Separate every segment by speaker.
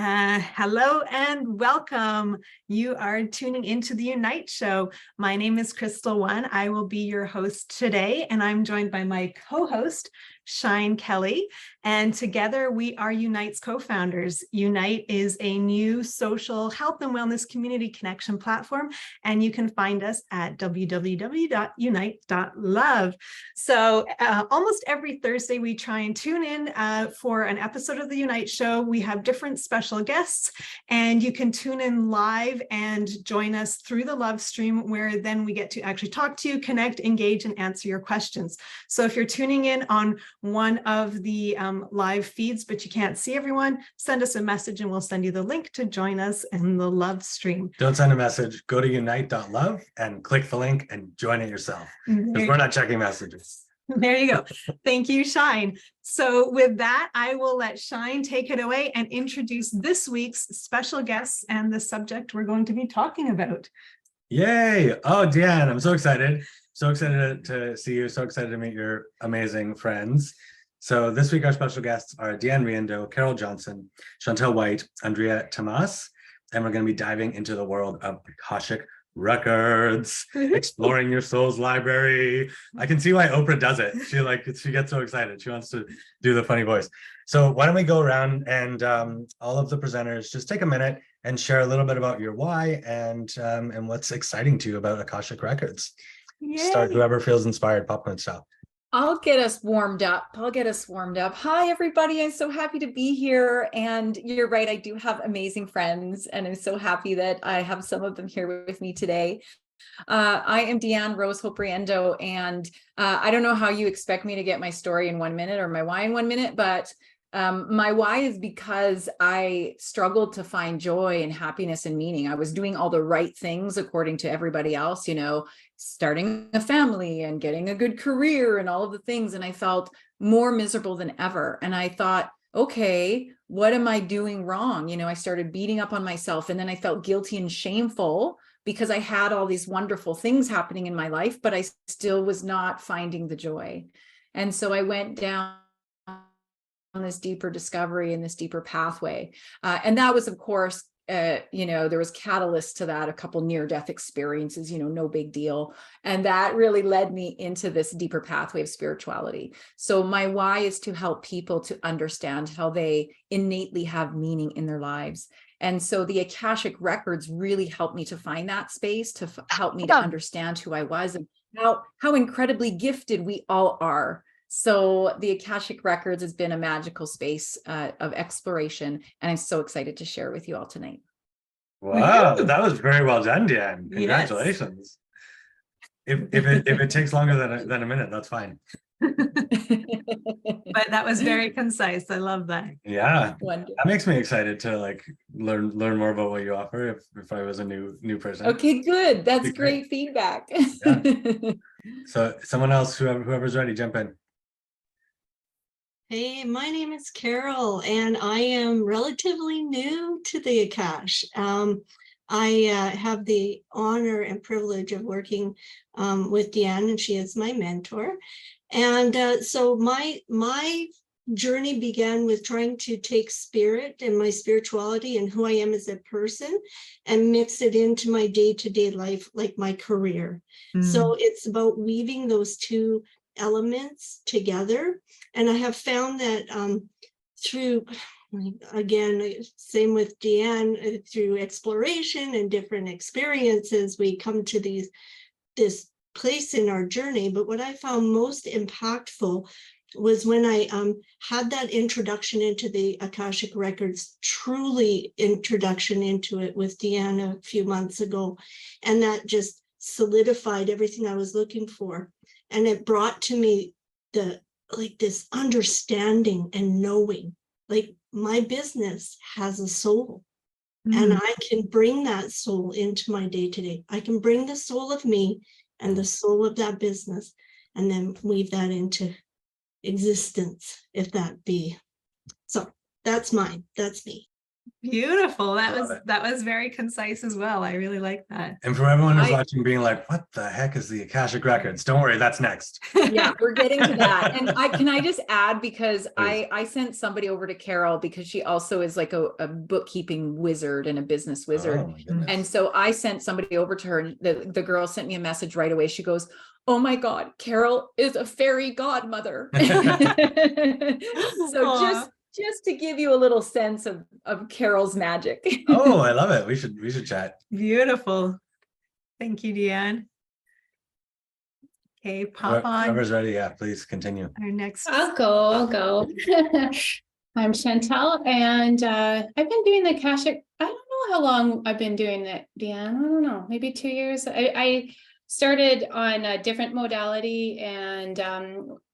Speaker 1: Hello and welcome. You are tuning into the Unite Show. My name is Kristall Onee. I will be your host today, and I'm joined by my co-host, Shine Kelly. And together we are Unite's co-founders. Unite is a new social health and wellness community connection platform, and you can find us at www.unite.love. So almost every Thursday we try and tune in for an episode of the Unite Show. We have different special guests, and you can tune in live and join us through the love stream, where then we get to actually talk to you, connect, engage, and answer your questions. So if you're tuning in on one of the live feeds, but you can't see everyone, send us a message and we'll send you the link to join us in the love stream.
Speaker 2: Don't send a message, go to unite.love and click the link and join it yourself, because we're not checking messages.
Speaker 1: There you go. Thank you, Shine. So with that, I will let Shine take it away and introduce this week's special guests and the subject we're going to be talking about.
Speaker 2: Yay. Oh, DeeAnne, I'm so excited. So excited to see you. So excited to meet your amazing friends. So this week, our special guests are DeeAnne Riendeau, Johnston, Chantel White, Andreea Tamas, and we're going to be diving into the world of Akashic records, exploring your soul's library. I can see why Oprah does it. She gets so excited. She wants to do the funny voice. So why don't we go around and all of the presenters just take a minute and share a little bit about your why and what's exciting to you about Akashic records.
Speaker 1: Yay.
Speaker 2: Start whoever feels inspired, popcorn style.
Speaker 3: I'll get us warmed up. Hi, everybody. I'm so happy to be here. And you're right, I do have amazing friends, and I'm so happy that I have some of them here with me today. I am Dee Rose Hope Riendeau, and I don't know how you expect me to get my story in 1 minute or my why in 1 minute, but my why is because I struggled to find joy and happiness and meaning. I was doing all the right things according to everybody else, starting a family and getting a good career and all of the things. And I felt more miserable than ever. And I thought, okay, what am I doing wrong? I started beating up on myself, and then I felt guilty and shameful because I had all these wonderful things happening in my life, but I still was not finding the joy. And so I went down on this deeper discovery and this deeper pathway. And that was, of course, there was catalyst to that, a couple near-death experiences, no big deal. And that really led me into this deeper pathway of spirituality. So my why is to help people to understand how they innately have meaning in their lives. And so the Akashic records really helped me to find that space, to help me to understand who I was and how incredibly gifted we all are. So the Akashic records has been a magical space of exploration, and I'm so excited to share with you all tonight.
Speaker 2: Wow, that was very well done, DeeAnne. Congratulations. Yes. If it takes longer than a minute, that's fine.
Speaker 1: But that was very concise. I love that.
Speaker 2: Yeah,
Speaker 3: wonderful.
Speaker 2: That makes me excited to learn more about what you offer if I was a new person.
Speaker 3: Okay, good. That's great feedback.
Speaker 2: Yeah. So someone else, whoever's ready, jump in.
Speaker 4: Hey, my name is Carol, and I am relatively new to the Akash. I have the honor and privilege of working with DeeAnne, and she is my mentor. And so my journey began with trying to take spirit and my spirituality and who I am as a person and mix it into my day-to-day life, like my career. So it's about weaving those two elements together. And I have found that through, again, same with DeeAnne, through exploration and different experiences, we come to this place in our journey. But what I found most impactful was when I had that introduction into the Akashic records, truly introduction into it with DeeAnne a few months ago. And that just solidified everything I was looking for. And it brought to me this understanding and knowing, my business has a soul, and I can bring that soul into my day-to-day. I can bring the soul of me and the soul of that business, and then weave that into existence, if that be. So that's mine. That's me.
Speaker 1: Beautiful.
Speaker 2: I love
Speaker 1: That was very concise as well. I really like that.
Speaker 2: And for everyone who's watching being like, what the heck is the Akashic Records? Don't worry, that's next.
Speaker 3: Yeah, we're getting to that. And can I just add, because I sent somebody over to Carol because she also is like a bookkeeping wizard and a business wizard.
Speaker 2: Oh my goodness.
Speaker 3: And so I sent somebody over to her, and the girl sent me a message right away. She goes, oh my God, Carol is a fairy godmother. So just to give you a little sense of Carol's magic.
Speaker 2: Oh, I love it. We should chat.
Speaker 1: Beautiful. Thank you, DeeAnne. Okay, pop on.
Speaker 2: Whoever's ready, yeah, please continue.
Speaker 1: Our next.
Speaker 5: I'll go. I'm Chantel, and I've been doing the Akashic. I don't know how long I've been doing it, DeeAnne. I don't know, maybe 2 years. I started on a different modality and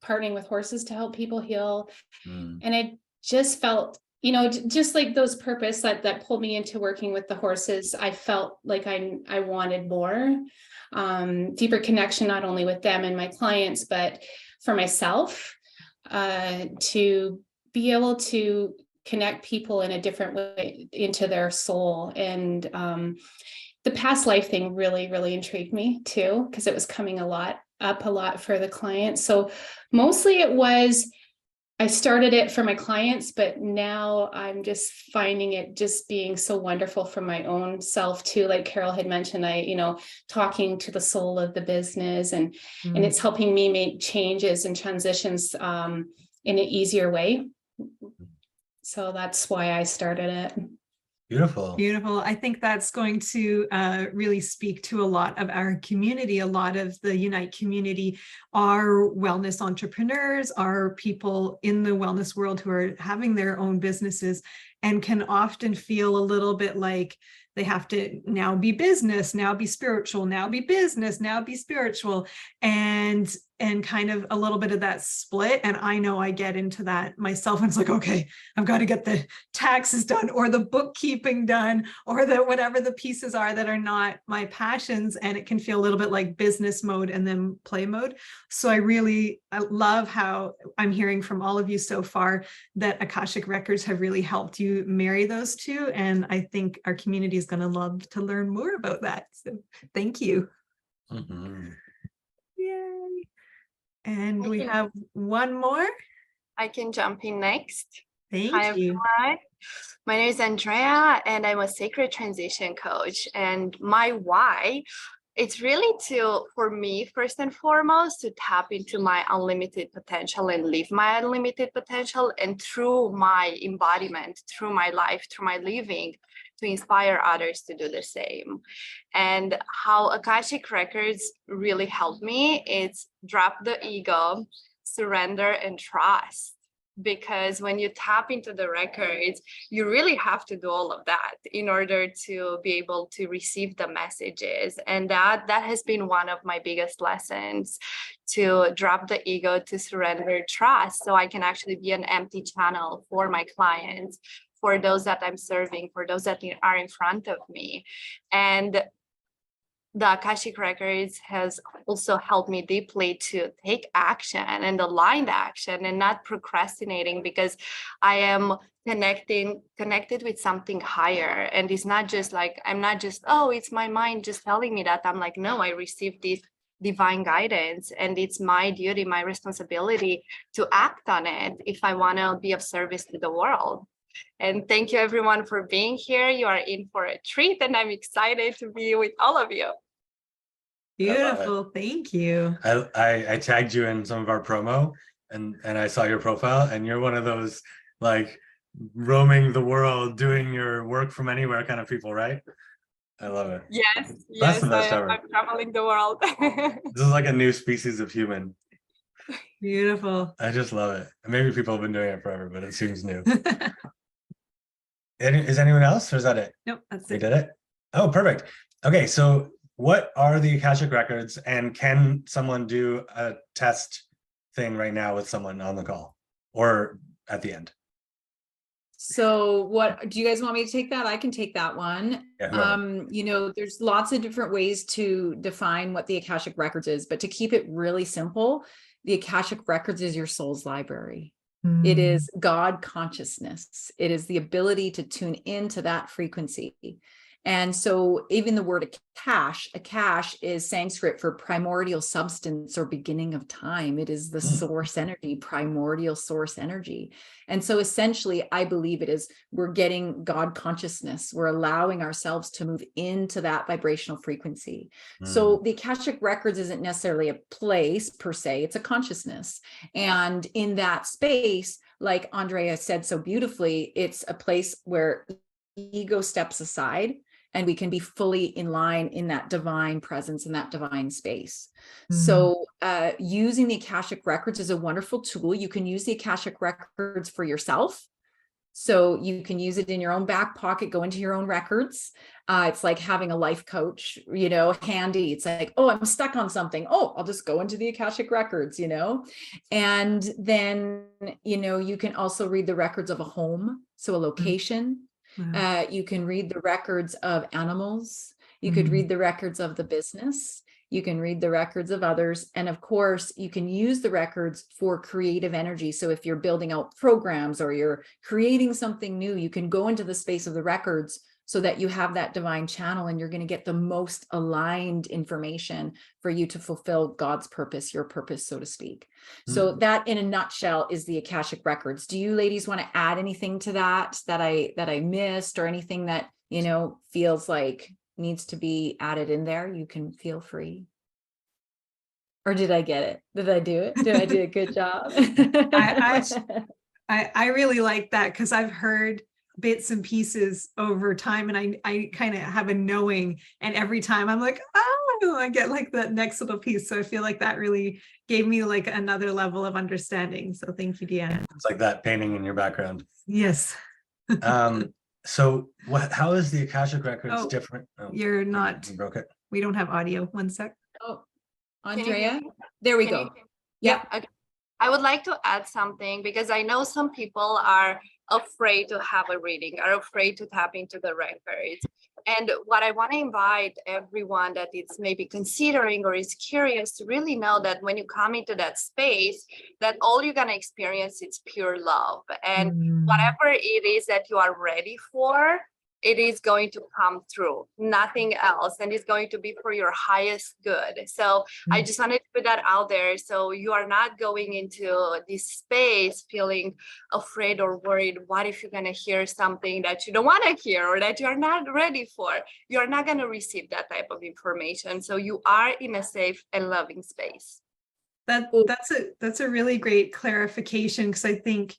Speaker 5: partnering with horses to help people heal. And I just felt, you know, just like those purpose that pulled me into working with the horses. I felt like I wanted more, deeper connection, not only with them and my clients, but for myself, to be able to connect people in a different way into their soul. And the past life thing really, really intrigued me too, because it was coming up a lot for the clients. So mostly it was, I started it for my clients, but now I'm just finding it just being so wonderful for my own self too. Like Carol had mentioned, talking to the soul of the business, and it's helping me make changes and transitions in an easier way. So that's why I started it.
Speaker 2: Beautiful.
Speaker 1: Beautiful. I think that's going to really speak to a lot of our community. A lot of the Unite community are wellness entrepreneurs, are people in the wellness world who are having their own businesses and can often feel a little bit like they have to now be business, now be spiritual, now be business, now be spiritual, and kind of a little bit of that split. And I know I get into that myself. And it's like, okay, I've got to get the taxes done or the bookkeeping done or the whatever the pieces are that are not my passions. And it can feel a little bit like business mode and then play mode. So I love how I'm hearing from all of you so far that Akashic Records have really helped you marry those two. And I think our community is going to love to learn more about that. So thank you. Yay. And we have one more.
Speaker 6: I can jump in next.
Speaker 1: Thank
Speaker 6: Hi,
Speaker 1: you.
Speaker 6: everyone. My name is Andrea, and I'm a sacred transition coach. And my why, it's really for me, first and foremost, to tap into my unlimited potential and live my unlimited potential. And through my embodiment, through my life, through my living, to inspire others to do the same. And how Akashic Records really helped me is drop the ego, surrender, and trust. Because when you tap into the records, you really have to do all of that in order to be able to receive the messages. And that has been one of my biggest lessons, to drop the ego, to surrender, trust, so I can actually be an empty channel for my clients, for those that I'm serving, for those that are in front of me. And the Akashic Records has also helped me deeply to take action and aligned action and not procrastinating, because I am connected with something higher. And it's not just like, I'm not just, oh, it's my mind just telling me that. I'm like, no, I received this divine guidance, and it's my duty, my responsibility to act on it if I want to be of service to the world. And thank you everyone for being here. You are in for a treat, and I'm excited to be with all of you.
Speaker 1: Beautiful. Thank you.
Speaker 2: I tagged you in some of our promo, and I saw your profile, and you're one of those like roaming the world, doing your work from anywhere kind of people, right? I love it.
Speaker 6: Yes,
Speaker 2: That's the best ever.
Speaker 6: I'm traveling the world.
Speaker 2: This is like a new species of human.
Speaker 1: Beautiful.
Speaker 2: I just love it. Maybe people have been doing it forever, but it seems new. Is anyone else, or is that it?
Speaker 1: Nope, that's
Speaker 2: We
Speaker 1: it.
Speaker 2: did it. Oh, perfect. Okay, so what are the Akashic Records, and can someone do a test thing right now with someone on the call or at the end?
Speaker 3: So what do you guys want me to take that? I can take that one.
Speaker 2: Yeah, whoever.
Speaker 3: You know, there's lots of different ways to define what the Akashic Records is, but to keep it really simple, the Akashic Records is your soul's library. It is God consciousness. It is the ability to tune into that frequency. And so even the word Akash is Sanskrit for primordial substance or beginning of time. It is the source energy, primordial source energy. And so essentially, I believe it is, we're getting God consciousness. We're allowing ourselves to move into that vibrational frequency. So the Akashic Records isn't necessarily a place per se, it's a consciousness. And in that space, like Andreea said so beautifully, it's a place where ego steps aside and we can be fully in line in that divine presence, in that divine space. So using the Akashic Records is a wonderful tool. You can use the Akashic Records for yourself. So you can use it in your own back pocket, go into your own records. It's like having a life coach, handy. It's like, oh, I'm stuck on something. Oh, I'll just go into the Akashic Records, and then, you can also read the records of a home. So a location. You can read the records of animals. You could read the records of the business. You can read the records of others. And of course, you can use the records for creative energy. So if you're building out programs or you're creating something new, you can go into the space of the records so that you have that divine channel and you're going to get the most aligned information for you to fulfill God's purpose, your purpose, so to speak. So that in a nutshell is the Akashic Records. Do you ladies want to add anything to that I missed, or anything that, feels like needs to be added in there? You can feel free. Or did I get it? Did I do it? Did I do a good job?
Speaker 1: I really like that, because I've heard bits and pieces over time, and I kind of have a knowing, and every time I'm like, oh, I get like that next little piece. So I feel like that really gave me like another level of understanding. So thank you, DeeAnne.
Speaker 2: It's like that painting in your background.
Speaker 1: Yes.
Speaker 2: So how is the Akashic Records different? Oh,
Speaker 1: you're not,
Speaker 2: you broke it.
Speaker 1: We don't have audio. One sec.
Speaker 3: Oh, Andreea, there we go.
Speaker 6: Yeah. Okay. I would like to add something, because I know some people are afraid to have a reading, are afraid to tap into the records. And what I want to invite everyone that is maybe considering or is curious to really know that when you come into that space, that all you're going to experience is pure love. And whatever it is that you are ready for, it is going to come through, nothing else, and it's going to be for your highest good. So I just wanted to put that out there, so you are not going into this space feeling afraid or worried. What if you're going to hear something that you don't want to hear, or that you're not ready for? You're not going to receive that type of information. So you are in a safe and loving space.
Speaker 1: That's a really great clarification, because I think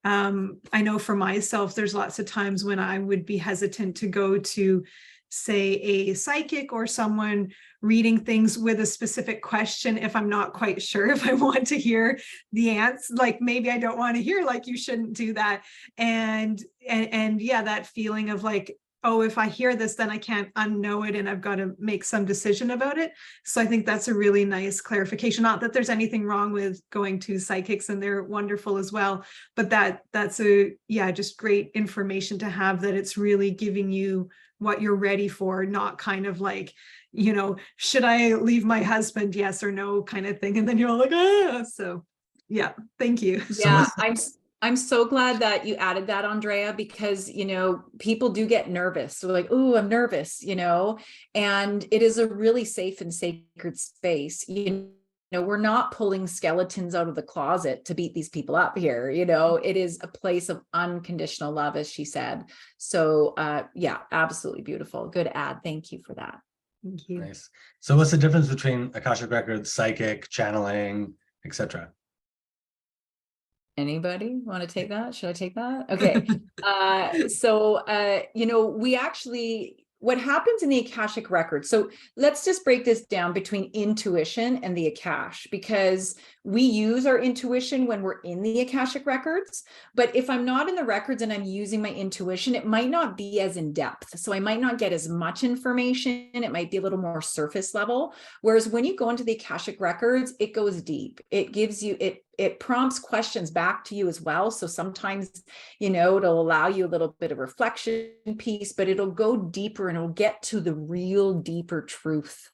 Speaker 1: I know for myself, there's lots of times when I would be hesitant to go to, say, a psychic or someone reading things with a specific question if I'm not quite sure if I want to hear the answer. Like, maybe I don't want to hear, like, you shouldn't do that. And yeah, that feeling of like, oh, if I hear this, then I can't unknow it and I've got to make some decision about it. So I think that's a really nice clarification. Not that there's anything wrong with going to psychics, and they're wonderful as well, but that's just great information to have, that it's really giving you what you're ready for, not kind of like, should I leave my husband, yes or no kind of thing. And then you're all like, ah. So yeah, thank you.
Speaker 3: Yeah, I'm so glad that you added that, Andreea, because, people do get nervous. So like, oh, I'm nervous, and it is a really safe and sacred space. We're not pulling skeletons out of the closet to beat these people up here. It is a place of unconditional love, as she said. So yeah, absolutely beautiful. Good ad. Thank you for that.
Speaker 1: Thank you.
Speaker 2: Nice. So what's the difference between Akashic Records, psychic, channeling, etc.?
Speaker 3: Anybody want to take that? Should I take that? Okay. We actually, what happens in the Akashic Records, so let's just break this down between intuition and the Akash, because we use our intuition when we're in the Akashic Records. But if I'm not in the records and I'm using my intuition, it might not be as in depth. So I might not get as much information. It might be a little more surface level. Whereas when you go into the Akashic Records, it goes deep. It gives you, it prompts questions back to you as well. So sometimes, it'll allow you a little bit of reflection piece, but it'll go deeper and it'll get to the real deeper truth.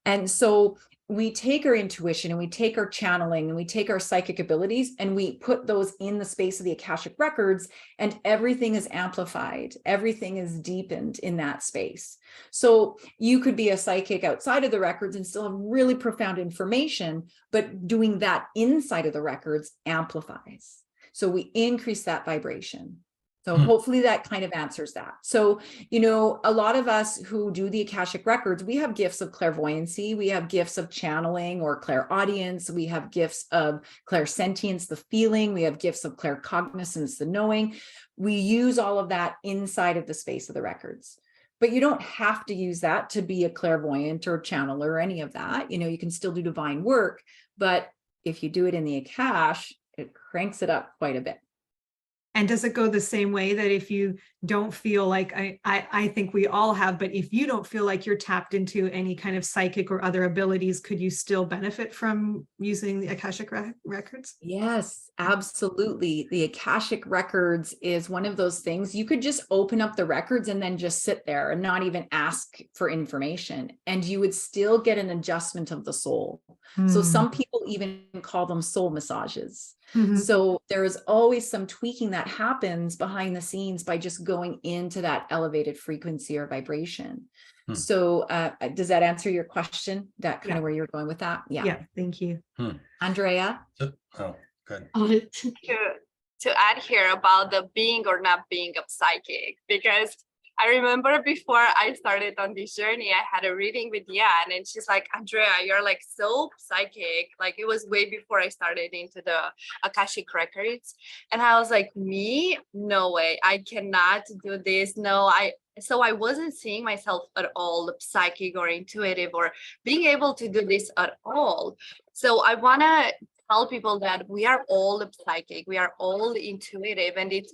Speaker 3: And so we take our intuition and we take our channeling and we take our psychic abilities and we put those in the space of the Akashic records, and everything is amplified. Everything is deepened in that space. So you could be a psychic outside of the records and still have really profound information, but doing that inside of the records amplifies. So we increase that vibration. So hopefully that kind of answers that. So, you know, a lot of us who do the Akashic records, we have gifts of clairvoyancy, we have gifts of channeling or clairaudience, we have gifts of clairsentience, the feeling, we have gifts of claircognizance, the knowing. We use all of that inside of the space of the records. But you don't have to use that to be a clairvoyant or channeler or any of that. You know, you can still do divine work, but if you do it in the Akash, it cranks it up quite a bit.
Speaker 1: And does it go the same way that if you don't feel like, I think we all have, but if you don't feel like you're tapped into any kind of psychic or other abilities, could you still benefit from using the Akashic records?
Speaker 3: Yes, absolutely. The Akashic records is one of those things. You could just open up the records and then just sit there and not even ask for information, and you would still get an adjustment of the soul. So some people even call them soul massages. So there is always some tweaking that happens behind the scenes by just going into that elevated frequency or vibration. So does that answer your question? That kind of where you're going with that?
Speaker 1: Yeah, thank you.
Speaker 3: Andrea?
Speaker 2: Oh, good.
Speaker 6: To add here about the being or not being of psychic, because I remember before I started on this journey, I had a reading with DeeAnne, and she's like, Andrea, you're like so psychic. Like, it was way before I started into the Akashic records. And I was like, me? No way. I cannot do this. No, so I wasn't seeing myself at all psychic or intuitive or being able to do this at all. So I want to tell people that we are all psychic, we are all intuitive, and it's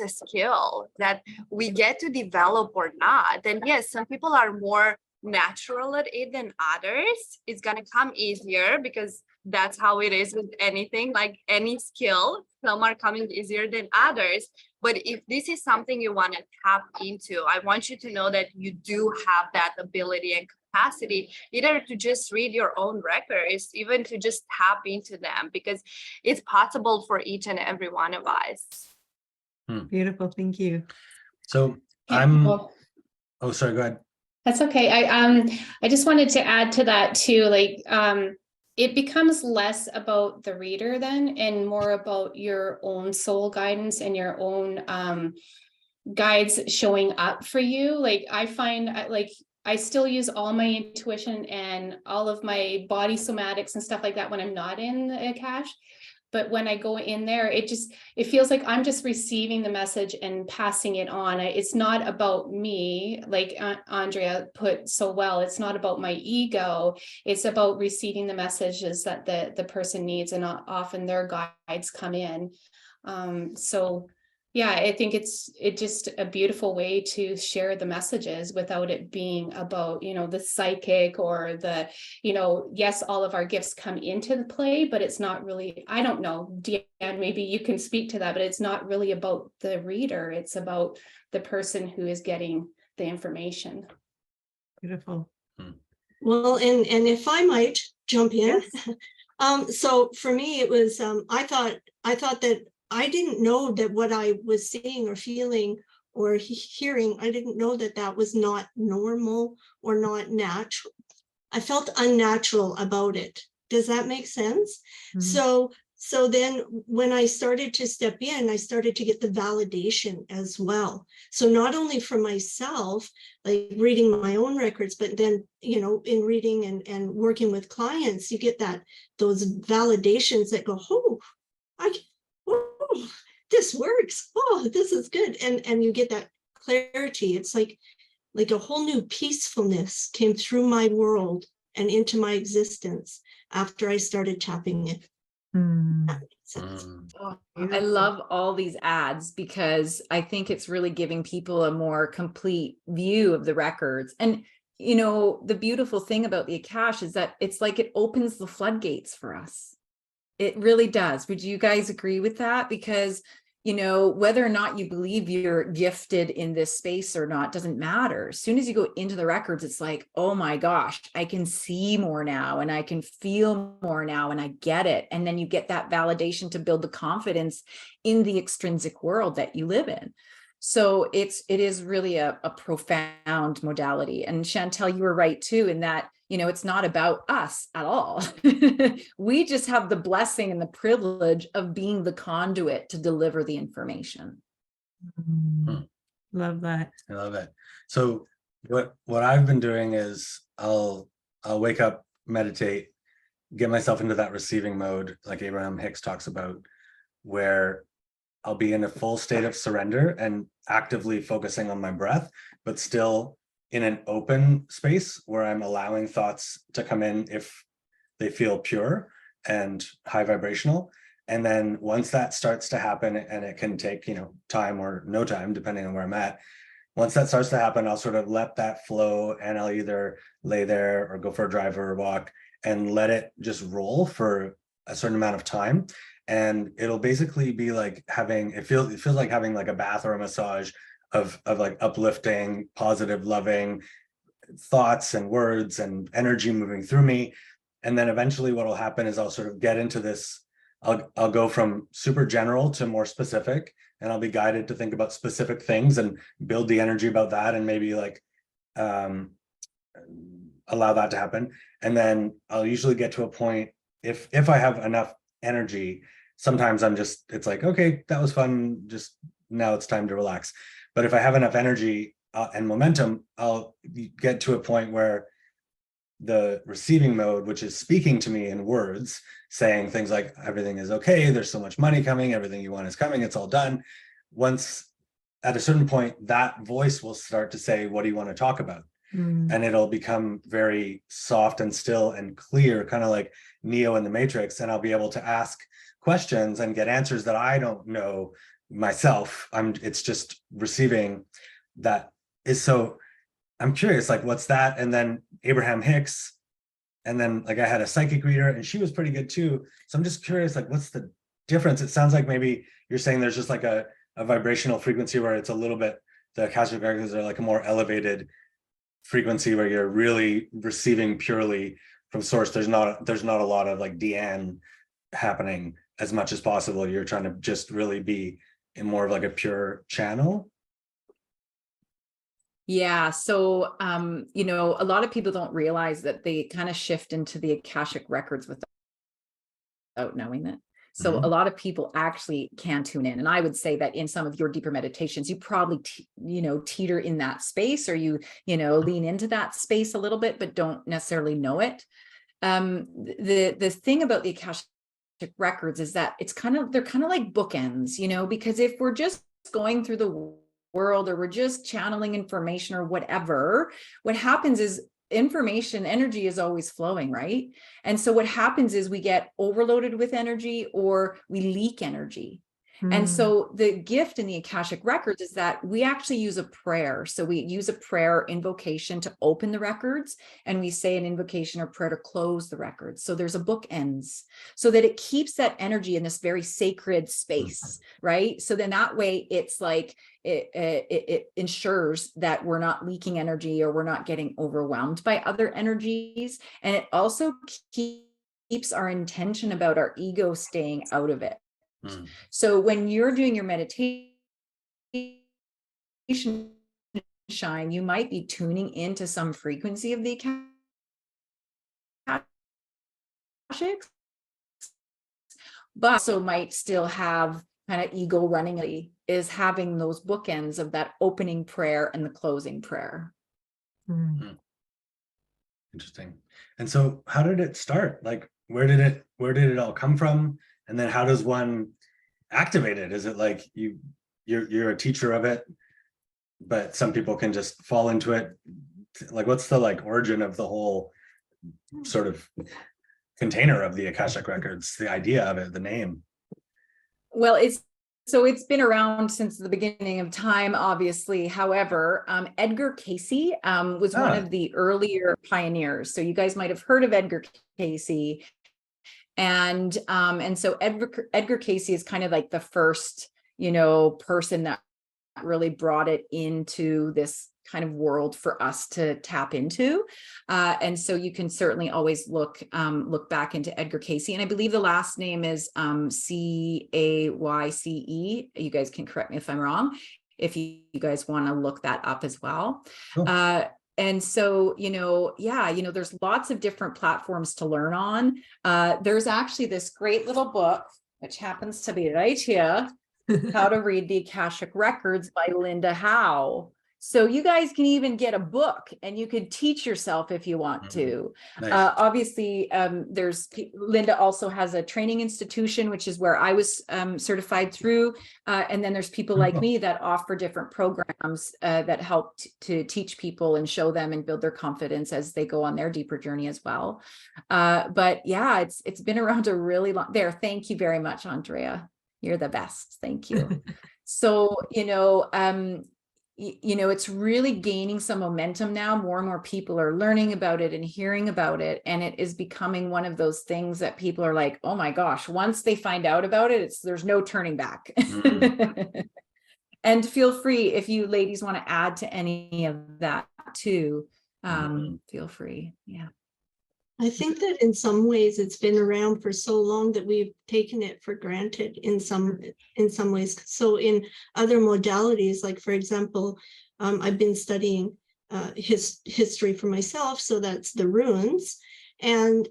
Speaker 6: a skill that we get to develop or not. And yes, some people are more natural at it than others. It's going to come easier because that's how it is with anything, like any skill. Some are coming easier than others. But if this is something you want to tap into, I want you to know that you do have that ability and capacity, either to just read your own records, even to just tap into them, because it's possible for each and every one of us.
Speaker 1: Beautiful, thank you.
Speaker 2: So oh, sorry, go ahead.
Speaker 5: That's okay. I just wanted to add to that too, like, it becomes less about the reader then and more about your own soul guidance and your own guides showing up for you. Like, I find like I still use all my intuition and all of my body somatics and stuff like that when I'm not in the Akash. But when I go in there, it feels like I'm just receiving the message and passing it on. It's not about me, like Andrea put so well. It's not about my ego. It's about receiving the messages that the person needs, and often their guides come in. So yeah, I think it's just a beautiful way to share the messages without it being about, the psychic or yes, all of our gifts come into the play, but it's not really, I don't know, DeeAnne, maybe you can speak to that, but it's not really about the reader. It's about the person who is getting the information.
Speaker 1: Beautiful.
Speaker 4: Well, and if I might jump in.
Speaker 1: Yes.
Speaker 4: So for me, it was, I thought that I didn't know that what I was seeing or feeling or hearing, I didn't know that that was not normal or not natural. I felt unnatural about it. Does that make sense? So then when I started to step in, I started to get the validation as well. So not only for myself, like reading my own records, but then, in reading and working with clients, you get those validations that go, oh, this works. Oh, this is good. And you get that clarity. It's like a whole new peacefulness came through my world and into my existence after I started tapping it. That makes sense.
Speaker 3: Oh, I love all these ads because I think it's really giving people a more complete view of the records. And the beautiful thing about the Akash is that it's like it opens the floodgates for us. It really does. Would you guys agree with that? Because whether or not you believe you're gifted in this space or not doesn't matter. As soon as you go into the records, it's like, oh my gosh, I can see more now and I can feel more now and I get it. And then you get that validation to build the confidence in the extrinsic world that you live in. So it is really a profound modality. And Chantel, you were right too, in that, it's not about us at all. We just have the blessing and the privilege of being the conduit to deliver the information.
Speaker 1: Love that.
Speaker 2: I love it. So what I've been doing is I'll wake up, meditate, get myself into that receiving mode, like Abraham Hicks talks about, where I'll be in a full state of surrender and actively focusing on my breath, but still in an open space where I'm allowing thoughts to come in if they feel pure and high vibrational. And then once that starts to happen, and it can take, time or no time, depending on where I'm at, once that starts to happen, I'll sort of let that flow, and I'll either lay there or go for a drive or a walk and let it just roll for a certain amount of time. And it'll basically be like it feels like having like a bath or a massage of like uplifting, positive, loving thoughts and words and energy moving through me. And then eventually what will happen is I'll sort of get into this, I'll go from super general to more specific, and I'll be guided to think about specific things and build the energy about that, and maybe like allow that to happen. And then I'll usually get to a point, if I have enough energy, sometimes it's like, okay, that was fun, just now it's time to relax. But if I have enough energy and momentum, I'll get to a point where the receiving mode, which is speaking to me in words, saying things like, everything is okay, there's so much money coming, everything you want is coming, it's all done. Once at a certain point, that voice will start to say, what do you want to talk about? And it'll become very soft and still and clear, kind of like Neo in the Matrix. And I'll be able to ask questions and get answers that I don't know myself. It's just receiving that is so. I'm curious, like, what's that? And then Abraham Hicks, and then like I had a psychic reader, and she was pretty good too. So I'm just curious, like, what's the difference? It sounds like maybe you're saying there's just like a vibrational frequency where it's a little bit, the Akashic records are like a more elevated frequency where you're really receiving purely from source. There's not a lot of like DeeAnne happening as much as possible. You're trying to just really be in more of like a pure channel.
Speaker 3: Yeah. So, a lot of people don't realize that they kind of shift into the Akashic records without knowing it. So a lot of people actually can tune in. And I would say that in some of your deeper meditations, you probably, teeter in that space, or you lean into that space a little bit, but don't necessarily know it. The thing about the Akashic records is that they're kind of like bookends, because if we're just going through the world, or we're just channeling information or whatever, what happens is energy is always flowing, right? And so what happens is we get overloaded with energy, or we leak energy. And so the gift in the Akashic records is that we actually use a prayer. So we use a prayer invocation to open the records, and we say an invocation or prayer to close the records. So there's a bookends, so that it keeps that energy in this very sacred space, right? So then that way it's like, it ensures that we're not leaking energy, or we're not getting overwhelmed by other energies. And it also keeps our intention about our ego staying out of it. So when you're doing your meditation, Shine, you might be tuning into some frequency of the Akashic, but also might still have kind of ego running, is having those bookends of that opening prayer and the closing prayer.
Speaker 2: Interesting. And so how did it start? Like, where did it all come from? And then how does one activate it? Is it like you're a teacher of it, but some people can just fall into it? Like, what's the like origin of the whole sort of container of the Akashic records, the idea of it, the name?
Speaker 3: Well, it's been around since the beginning of time, obviously. However, Edgar Cayce was one of the earlier pioneers. So you guys might have heard of Edgar Cayce. And so Edgar Cayce is kind of like the first, person that really brought it into this kind of world for us to tap into. And so you can certainly always look back into Edgar Cayce. And I believe the last name is Cayce. You guys can correct me if I'm wrong, if you guys want to look that up as well. Cool. And so, there's lots of different platforms to learn on. There's actually this great little book, which happens to be right here, How to Read the Akashic Records by Linda Howe. So you guys can even get a book and you could teach yourself if you want to. Nice. Obviously, Linda also has a training institution, which is where I was certified through. And then there's people like me that offer different programs that help to teach people and show them and build their confidence as they go on their deeper journey as well. But yeah, it's been around a really long there. Thank you very much, Andreea. You're the best. Thank you. So, it's really gaining some momentum now. More and more people are learning about it and hearing about it. And it is becoming one of those things that people are like, oh my gosh, once they find out about it, there's no turning back. And feel free, if you ladies want to add to any of that too, feel free. Yeah.
Speaker 4: I think that in some ways it's been around for so long that we've taken it for granted in some ways. So in other modalities, like for example, I've been studying history for myself. So that's the runes. And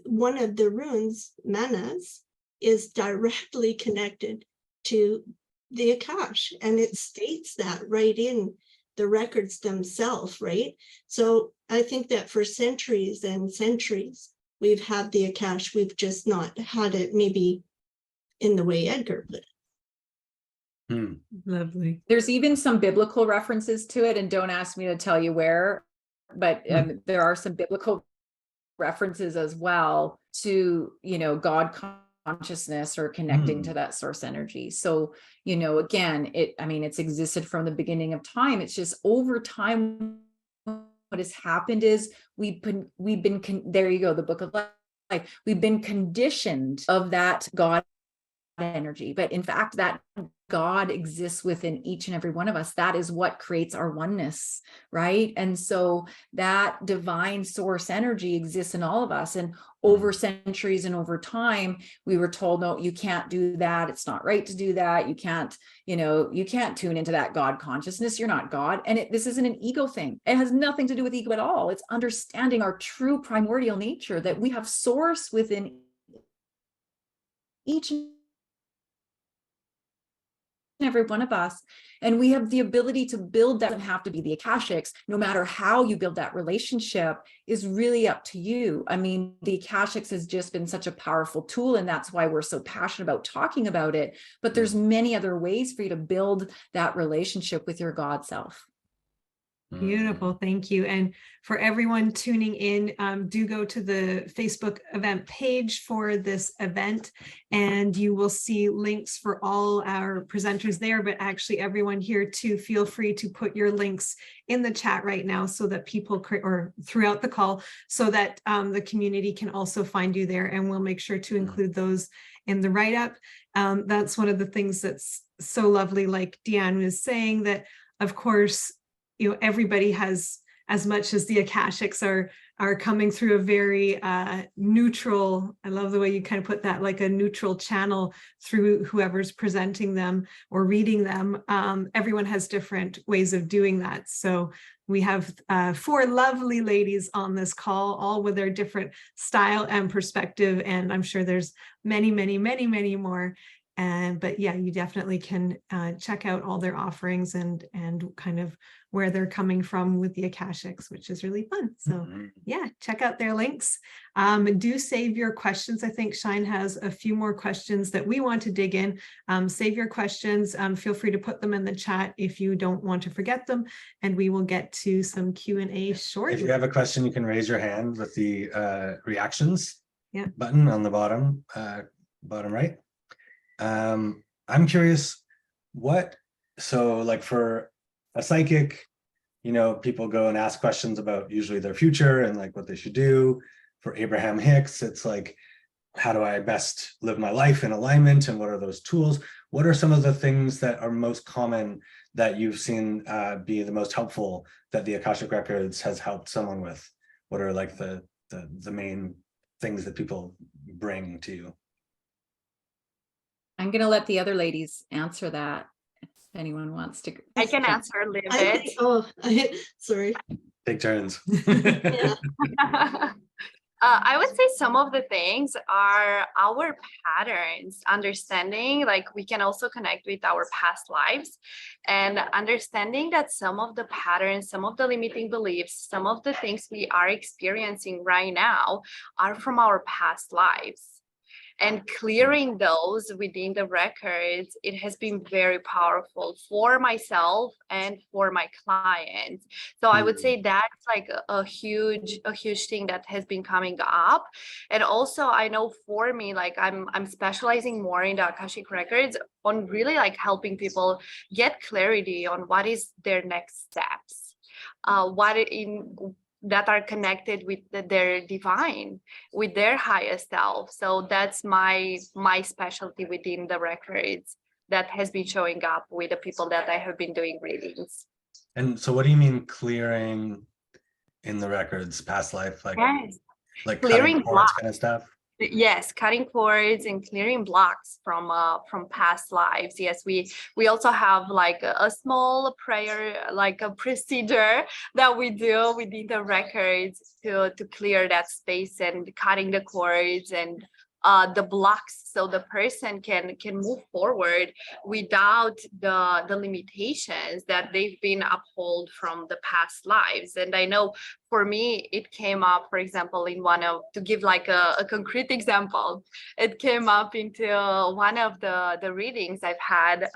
Speaker 4: one of the runes, manas, is directly connected to the Akash. And it states that right in the records themselves, right? So I think that for centuries and centuries, we've had the Akash. We've just not had it maybe in the way Edgar put it.
Speaker 1: Lovely.
Speaker 3: There's even some biblical references to it, and don't ask me to tell you where, but there are some biblical references as well to, God consciousness or connecting to that source energy. So, again, it's existed from the beginning of time. It's just over time, what has happened is we've been there you go, the book of life. We've been conditioned of that God energy, but in fact, that God exists within each and every one of us. That is what creates our oneness, right? And so that divine source energy exists in all of us. And over centuries and over time, we were told, no, you can't do that. It's not right to do that. You can't tune into that God consciousness. You're not God. And this isn't an ego thing. It has nothing to do with ego at all. It's understanding our true primordial nature, that we have source within each and every one of us, and we have the ability to build that. Doesn't have to be the Akashics. No matter how you build that relationship is really up to you. The Akashics has just been such a powerful tool, and that's why we're so passionate about talking about it. But there's many other ways for you to build that relationship with your God self.
Speaker 1: Beautiful. Thank you. And for everyone tuning in, do go to the Facebook event page for this event, and you will see links for all our presenters there. But actually, everyone here too, feel free to put your links in the chat right now so that people, or throughout the call, so that the community can also find you there. And we'll make sure to include those in the write-up. That's one of the things that's so lovely, like DeeAnne was saying, that of course, everybody has, as much as the Akashics are coming through a very neutral, I love the way you kind of put that, like a neutral channel through whoever's presenting them or reading them. Everyone has different ways of doing that. So we have 4 lovely ladies on this call, all with their different style and perspective. And I'm sure there's many, many, many, many more. But yeah, you definitely can check out all their offerings and kind of where they're coming from with the Akashics, which is really fun. So yeah, check out their links. Do save your questions. I think Shine has a few more questions that we want to dig in. Save your questions. Feel free to put them in the chat if you don't want to forget them, and we will get to some Q&A shortly.
Speaker 2: If you have a question, you can raise your hand with the reactions button on the bottom right. I'm curious, so like for a psychic, people go and ask questions about usually their future and like what they should do. For Abraham Hicks, it's like, how do I best live my life in alignment, and what are those tools? What are some of the things that are most common that you've seen be the most helpful that the Akashic Records has helped someone with? What are like the main things that people bring to you?
Speaker 3: I'm going to let the other ladies answer that if anyone wants to.
Speaker 6: I can answer a little
Speaker 4: I
Speaker 6: bit.
Speaker 4: think, sorry.
Speaker 2: Take turns.
Speaker 4: Yeah.
Speaker 6: I would say some of the things are our patterns, understanding, like we can also connect with our past lives, and understanding that some of the patterns, some of the limiting beliefs, some of the things we are experiencing right now are from our past lives. And clearing those within the records, it has been very powerful for myself and for my clients. So I would say that's like a huge thing that has been coming up. And also I know for me, like I'm specializing more in the Akashic Records on really like helping people get clarity on what is their next steps, that are connected with their divine, with their highest self. So that's my specialty within the records that has been showing up with the people that I have been doing readings.
Speaker 2: And so what do you mean clearing in the records, past life, like,
Speaker 6: Yes.
Speaker 2: like
Speaker 6: Clearing
Speaker 2: cutting cords kind of stuff?
Speaker 6: Yes, cutting cords and clearing blocks from past lives. Yes, we also have like a small prayer, like a procedure that we do within the records to clear that space and cutting the cords and the blocks, so the person can move forward without the limitations that they've been upheld from the past lives. And I know for me, it came up, for example, in to give like a concrete example, it came up into one of the readings I've had,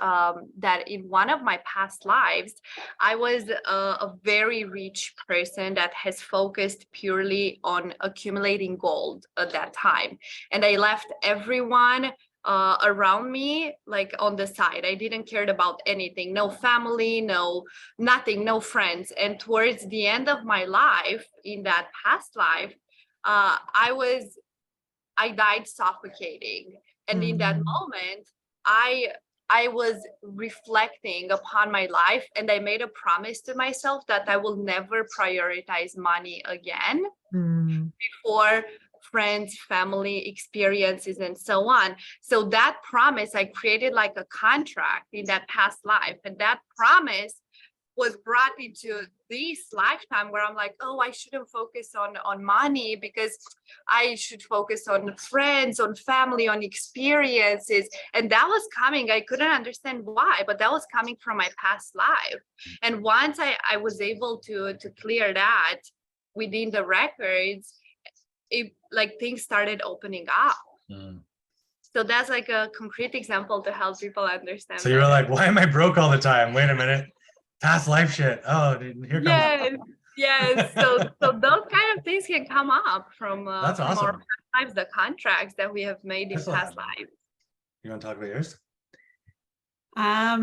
Speaker 6: that in one of my past lives, I was a very rich person that has focused purely on accumulating gold at that time. And I left everyone around me like on the side. I didn't care about anything, no family, nothing, no friends. And towards the end of my life, in that past life, I died suffocating. And in that moment, I was reflecting upon my life, and I made a promise to myself that I will never prioritize money again before friends, family, experiences, and so on. So that promise, I created like a contract in that past life. And that promise was brought into this lifetime where I'm like, oh, I shouldn't focus on money, because I should focus on friends, on family, on experiences. And that was coming. I couldn't understand why, but that was coming from my past life. And once I was able to clear that within the records, it like things started opening up. So that's like a concrete example to help people understand.
Speaker 2: So you were like, why am I broke all the time? Wait a minute. Past life shit. Oh, here comes.
Speaker 6: Yes. So those kind of things can come up from
Speaker 2: That's
Speaker 6: from
Speaker 2: awesome.
Speaker 6: our past lives, the contracts that we have made in past lives.
Speaker 2: You want to talk about yours?
Speaker 1: Yeah.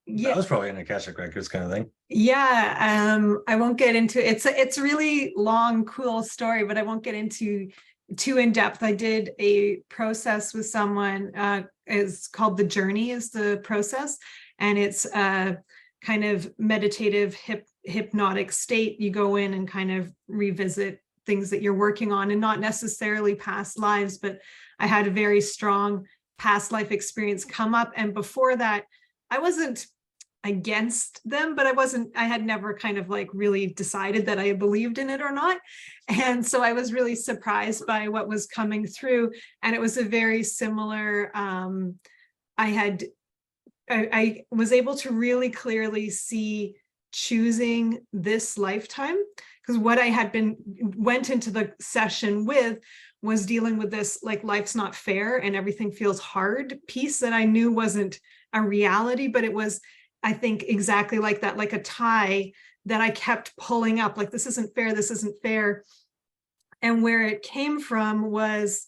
Speaker 2: That was probably an Akashic Records kind of thing.
Speaker 1: Yeah, I won't get into it. It's a really long, cool story, but I won't get into too in depth. I did a process with someone, is called The Journey is the process, and it's a kind of meditative hypnotic state. You go in and kind of revisit things that you're working on, and not necessarily past lives, but I had a very strong past life experience come up. And before that, I wasn't against them, but I had never kind of like really decided that I believed in it or not. And so I was really surprised by what was coming through. And it was a very similar, I was able to really clearly see choosing this lifetime, because what I had went into the session with was dealing with this, like, life's not fair and everything feels hard piece that I knew wasn't a reality, but it was, I think, exactly like that, like a tie that I kept pulling up, like, this isn't fair, this isn't fair. And where it came from was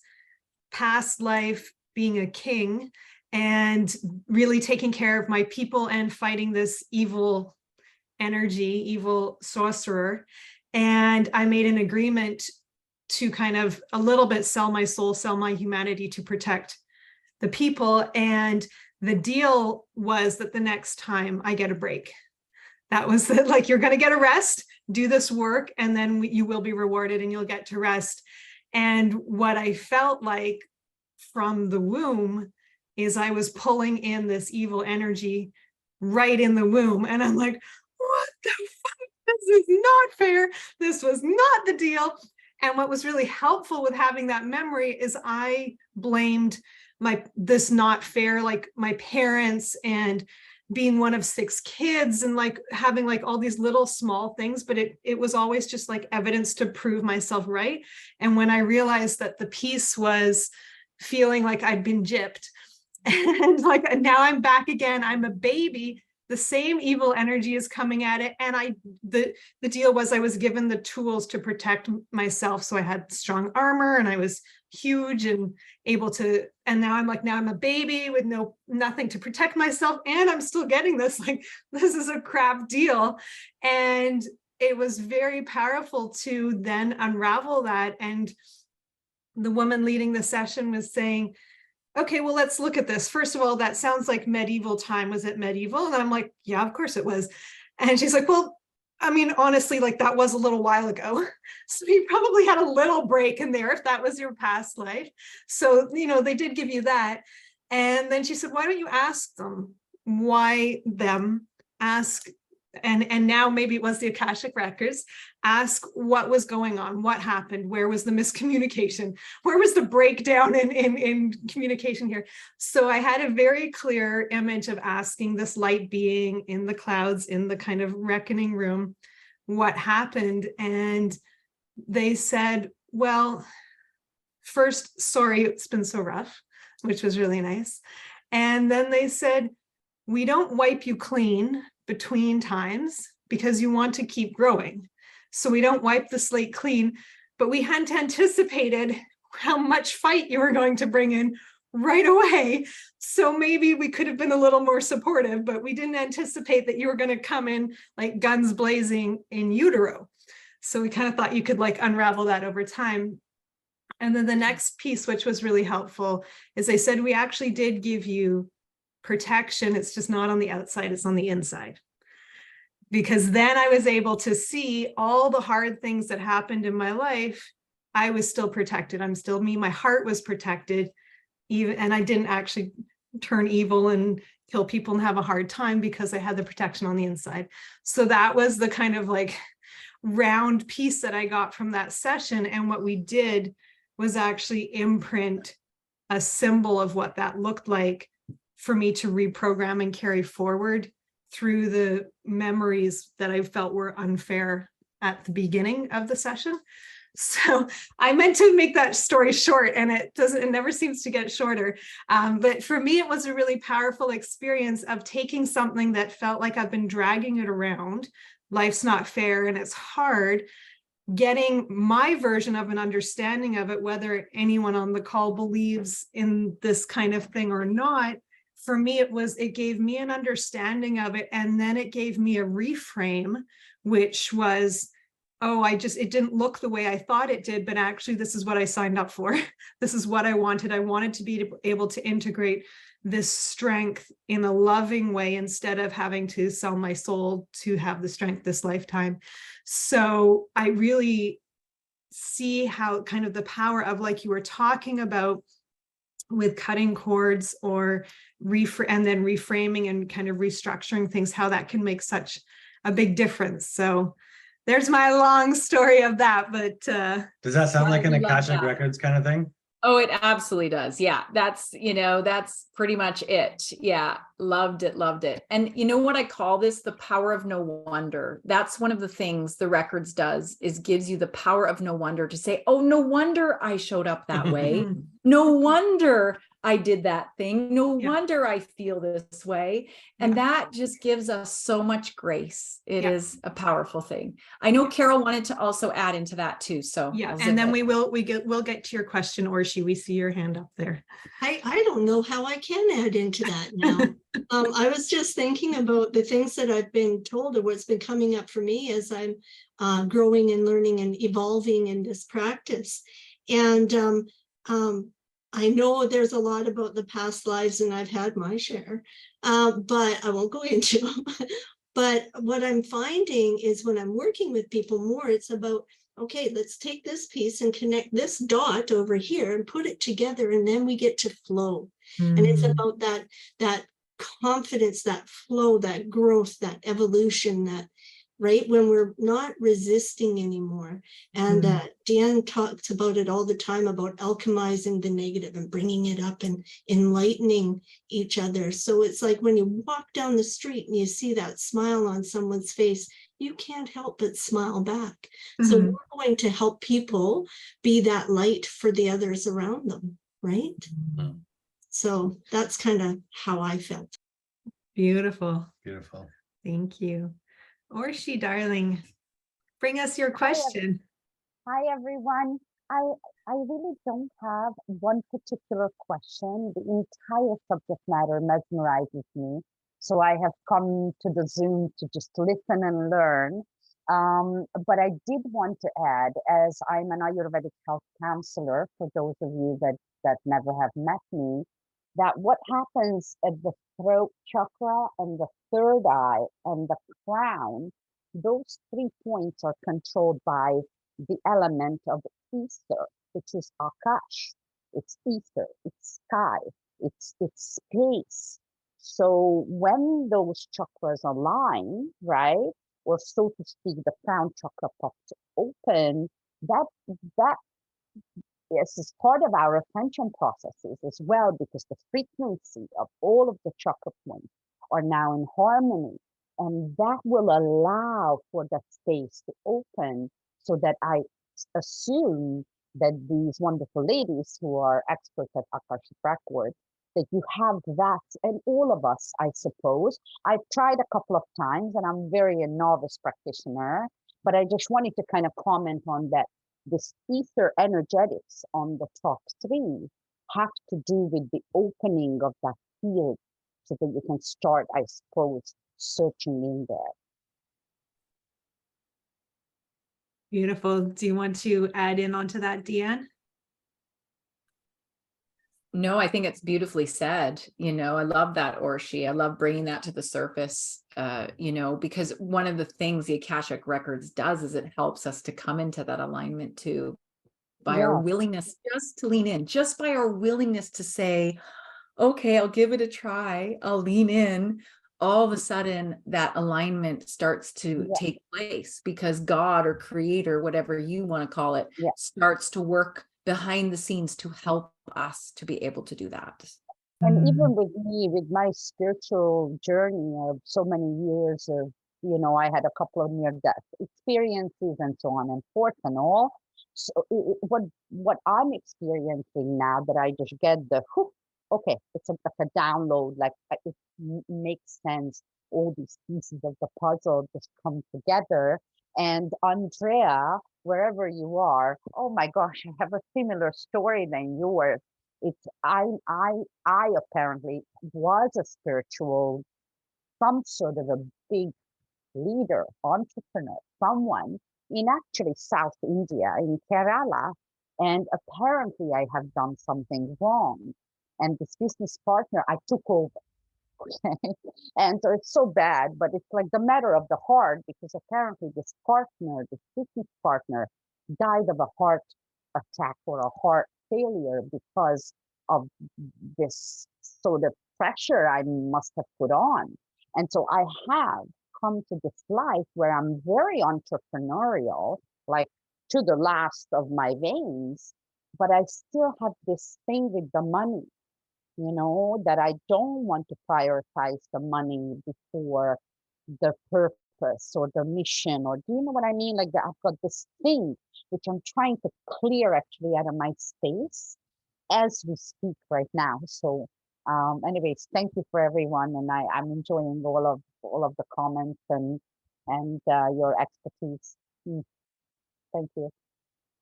Speaker 1: past life being a king and really taking care of my people and fighting this evil energy, evil sorcerer. And I made an agreement to kind of a little bit sell my soul, sell my humanity to protect the people. And the deal was that the next time I get a break. That was it. Like, you're going to get a rest, do this work, and then you will be rewarded and you'll get to rest. And what I felt like from the womb is I was pulling in this evil energy right in the womb. And I'm like, what the fuck? This is not fair. This was not the deal. And what was really helpful with having that memory is I blamed this not fair, like my parents and being one of 6 kids and like having like all these little small things, but it was always just like evidence to prove myself right. And when I realized that the piece was feeling like I'd been gypped and like now I'm back again, I'm a baby, the same evil energy is coming at it. And the deal was I was given the tools to protect myself. So I had strong armor and I was huge and able to, and now I'm a baby with nothing to protect myself. And I'm still getting this, like, this is a crap deal. And it was very powerful to then unravel that. And the woman leading the session was saying, okay, well, let's look at this. First of all, that sounds like medieval time. Was it medieval? And I'm like, yeah, of course it was. And she's like, well, I mean, honestly, like that was a little while ago. So you probably had a little break in there if that was your past life. So, they did give you that. And then she said, why don't you ask them? Why them? Ask, and now maybe it was the Akashic records, ask what was going on, what happened, where was the miscommunication, where was the breakdown in communication here. So I had a very clear image of asking this light being in the clouds, in the kind of reckoning room, what happened. And they said, well, first, sorry, it's been so rough, which was really nice. And then they said, we don't wipe you clean between times because you want to keep growing. So we don't wipe the slate clean, but we hadn't anticipated how much fight you were going to bring in right away. So maybe we could have been a little more supportive, but we didn't anticipate that you were going to come in like guns blazing in utero. So we kind of thought you could like unravel that over time. And then the next piece, which was really helpful, is they said, we actually did give you protection. It's just not on the outside, it's on the inside. Because then I was able to see all the hard things that happened in my life. I was still protected. I'm still me. My heart was protected, and I didn't actually turn evil and kill people and have a hard time because I had the protection on the inside. So that was the kind of like round piece that I got from that session. And what we did was actually imprint a symbol of what that looked like for me to reprogram and carry forward through the memories that I felt were unfair at the beginning of the session. So I meant to make that story short, and it never seems to get shorter. But for me, it was a really powerful experience of taking something that felt like I've been dragging it around. Life's not fair and it's hard. Getting my version of an understanding of it, whether anyone on the call believes in this kind of thing or not. For me, it gave me an understanding of it. And then it gave me a reframe, which was, it didn't look the way I thought it did, but actually this is what I signed up for. This is what I wanted. I wanted to be able to integrate this strength in a loving way instead of having to sell my soul to have the strength this lifetime. So I really see how kind of the power of, like you were talking about, with cutting cords or and then reframing and kind of restructuring things, how that can make such a big difference. So there's my long story of that. But
Speaker 2: does that sound like an Akashic Records kind of thing?
Speaker 3: Oh, it absolutely does. Yeah, that's pretty much it. Yeah, loved it. And you know what I call this? The power of no wonder. That's one of the things the records does, is gives you the power of no wonder, to say, oh, no wonder I showed up that way. No wonder I did that thing. No
Speaker 1: Yeah.
Speaker 3: wonder I feel this way. And that just gives us so much grace. It is a powerful thing. I know Carol wanted to also add into that too. So
Speaker 1: yeah, and then we'll get to your question, Orshi. We see your hand up there.
Speaker 4: I don't know how I can add into that now. I was just thinking about the things that I've been told or what's been coming up for me as I'm growing and learning and evolving in this practice. And I know there's a lot about the past lives, and I've had my share, but I won't go into them. But what I'm finding is when I'm working with people more, it's about, okay, let's take this piece and connect this dot over here and put it together, and then we get to flow. And it's about that confidence, that flow, that growth, that evolution, that right when we're not resisting anymore. And DeeAnne talks about it all the time, about alchemizing the negative and bringing it up and enlightening each other. So it's like when you walk down the street and you see that smile on someone's face, you can't help but smile back. So we're going to help people be that light for the others around them, right? So that's kind of how I felt.
Speaker 1: Beautiful.
Speaker 2: Beautiful.
Speaker 1: Thank you. Orshi, darling, bring us your question.
Speaker 7: Hi, everyone. I really don't have one particular question. The entire subject matter mesmerizes me. So I have come to the Zoom to just listen and learn. But I did want to add, as I'm an Ayurvedic health counselor, for those of you that never have met me, that what happens at the throat chakra and the third eye and the crown, those 3 points are controlled by the element of ether, which is Akash. It's ether, it's sky, it's space. So when those chakras align, right, or so to speak, the crown chakra pops open, that this is part of our attention processes as well, because the frequency of all of the chakra points are now in harmony. And that will allow for that space to open, so that I assume that these wonderful ladies who are experts at Akashic record, that you have that, and all of us, I suppose. I've tried a couple of times, and I'm very a novice practitioner, but I just wanted to kind of comment on that. This ether energetics on the top 3 have to do with the opening of that field, so that you can start, I suppose, searching in there.
Speaker 1: Beautiful. Do you want to add in onto that, DeeAnne?
Speaker 3: No, I think it's beautifully said. You know, I love that, Orshi. I love bringing that to the surface, you know, because one of the things the Akashic Records does is it helps us to come into that alignment too, by our willingness just to lean in, just by our willingness to say, okay, I'll give it a try, I'll lean in. All of a sudden that alignment starts to take place, because God or creator, whatever you want to call it, starts to work behind the scenes to help us to be able to do that.
Speaker 7: And even with me, with my spiritual journey of so many years of, you know, I had a couple of near-death experiences and so on and forth and all. So what I'm experiencing now, that I just get the, okay, it's like a download, like it makes sense. All these pieces of the puzzle just come together. And Andreea, wherever you are, oh my gosh, I have a similar story than yours. It's I apparently was a spiritual, some sort of a big leader, entrepreneur, someone in actually South India, in Kerala, and apparently I have done something wrong. And this business partner, I took over. Okay. And so it's so bad, but it's like the matter of the heart, because apparently this partner, this business partner, died of a heart attack or a heart failure because of this sort of pressure I must have put on. And so I have come to this life where I'm very entrepreneurial, like to the last of my veins, but I still have this thing with the money, you know, that I don't want to prioritize the money before the purpose or the mission, or do you know what I mean? Like I've got this thing which I'm trying to clear actually out of my space. as we speak right now. So anyways, thank you for everyone, and I'm enjoying all of the comments and your expertise. Thank you.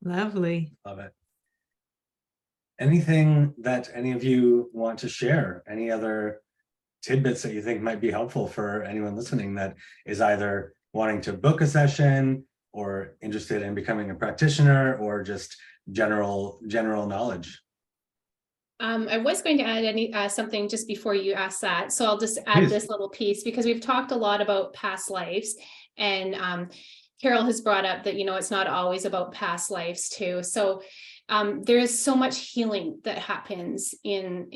Speaker 1: Lovely.
Speaker 2: Love it. Anything that any of you want to share? Any other tidbits that you think might be helpful for anyone listening that is either wanting to book a session or interested in becoming a practitioner, or just general knowledge?
Speaker 5: I was going to add something just before you ask that. So I'll just add this little piece, because we've talked a lot about past lives, and Carol has brought up that, it's not always about past lives too. So there is so much healing that happens in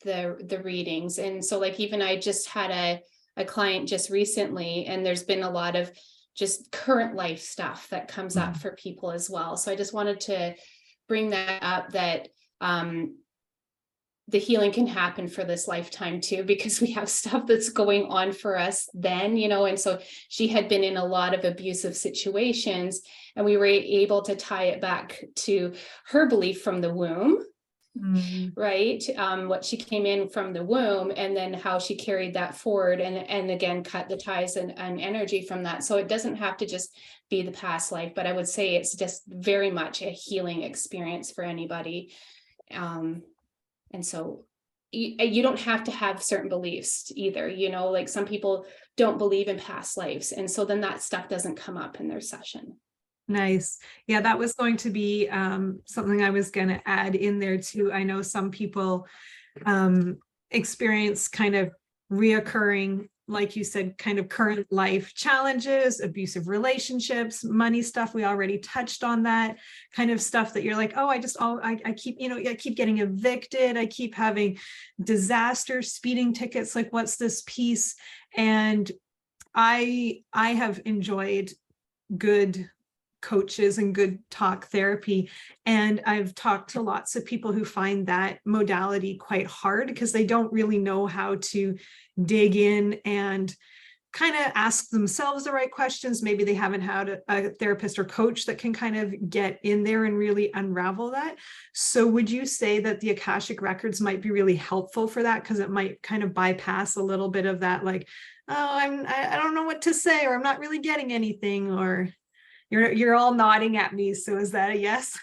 Speaker 5: the readings. And so like, even I just had a client just recently, and there's been a lot of just current life stuff that comes up for people as well. So I just wanted to bring that up, that the healing can happen for this lifetime too, because we have stuff that's going on for us then, and so she had been in a lot of abusive situations, and we were able to tie it back to her belief from the womb, right? What she came in from the womb, and then how she carried that forward, and again, cut the ties and energy from that. So it doesn't have to just be the past life, but I would say it's just very much a healing experience for anybody. And so you don't have to have certain beliefs either, like some people don't believe in past lives. And so then that stuff doesn't come up in their session.
Speaker 1: Nice. Yeah, that was going to be something I was going to add in there too. I know some people experience kind of reoccurring, like you said, kind of current life challenges, abusive relationships, money stuff. We already touched on that kind of stuff that you're like, oh, I keep, I keep getting evicted. I keep having disasters, speeding tickets. Like, what's this piece? And I have enjoyed good coaches and good talk therapy. And I've talked to lots of people who find that modality quite hard, because they don't really know how to dig in and kind of ask themselves the right questions. Maybe they haven't had a therapist or coach that can kind of get in there and really unravel that. So would you say that the Akashic records might be really helpful for that? Because it might kind of bypass a little bit of that, like, oh, I don't know what to say, or I'm not really getting anything, or you're all nodding at me. So is that a yes?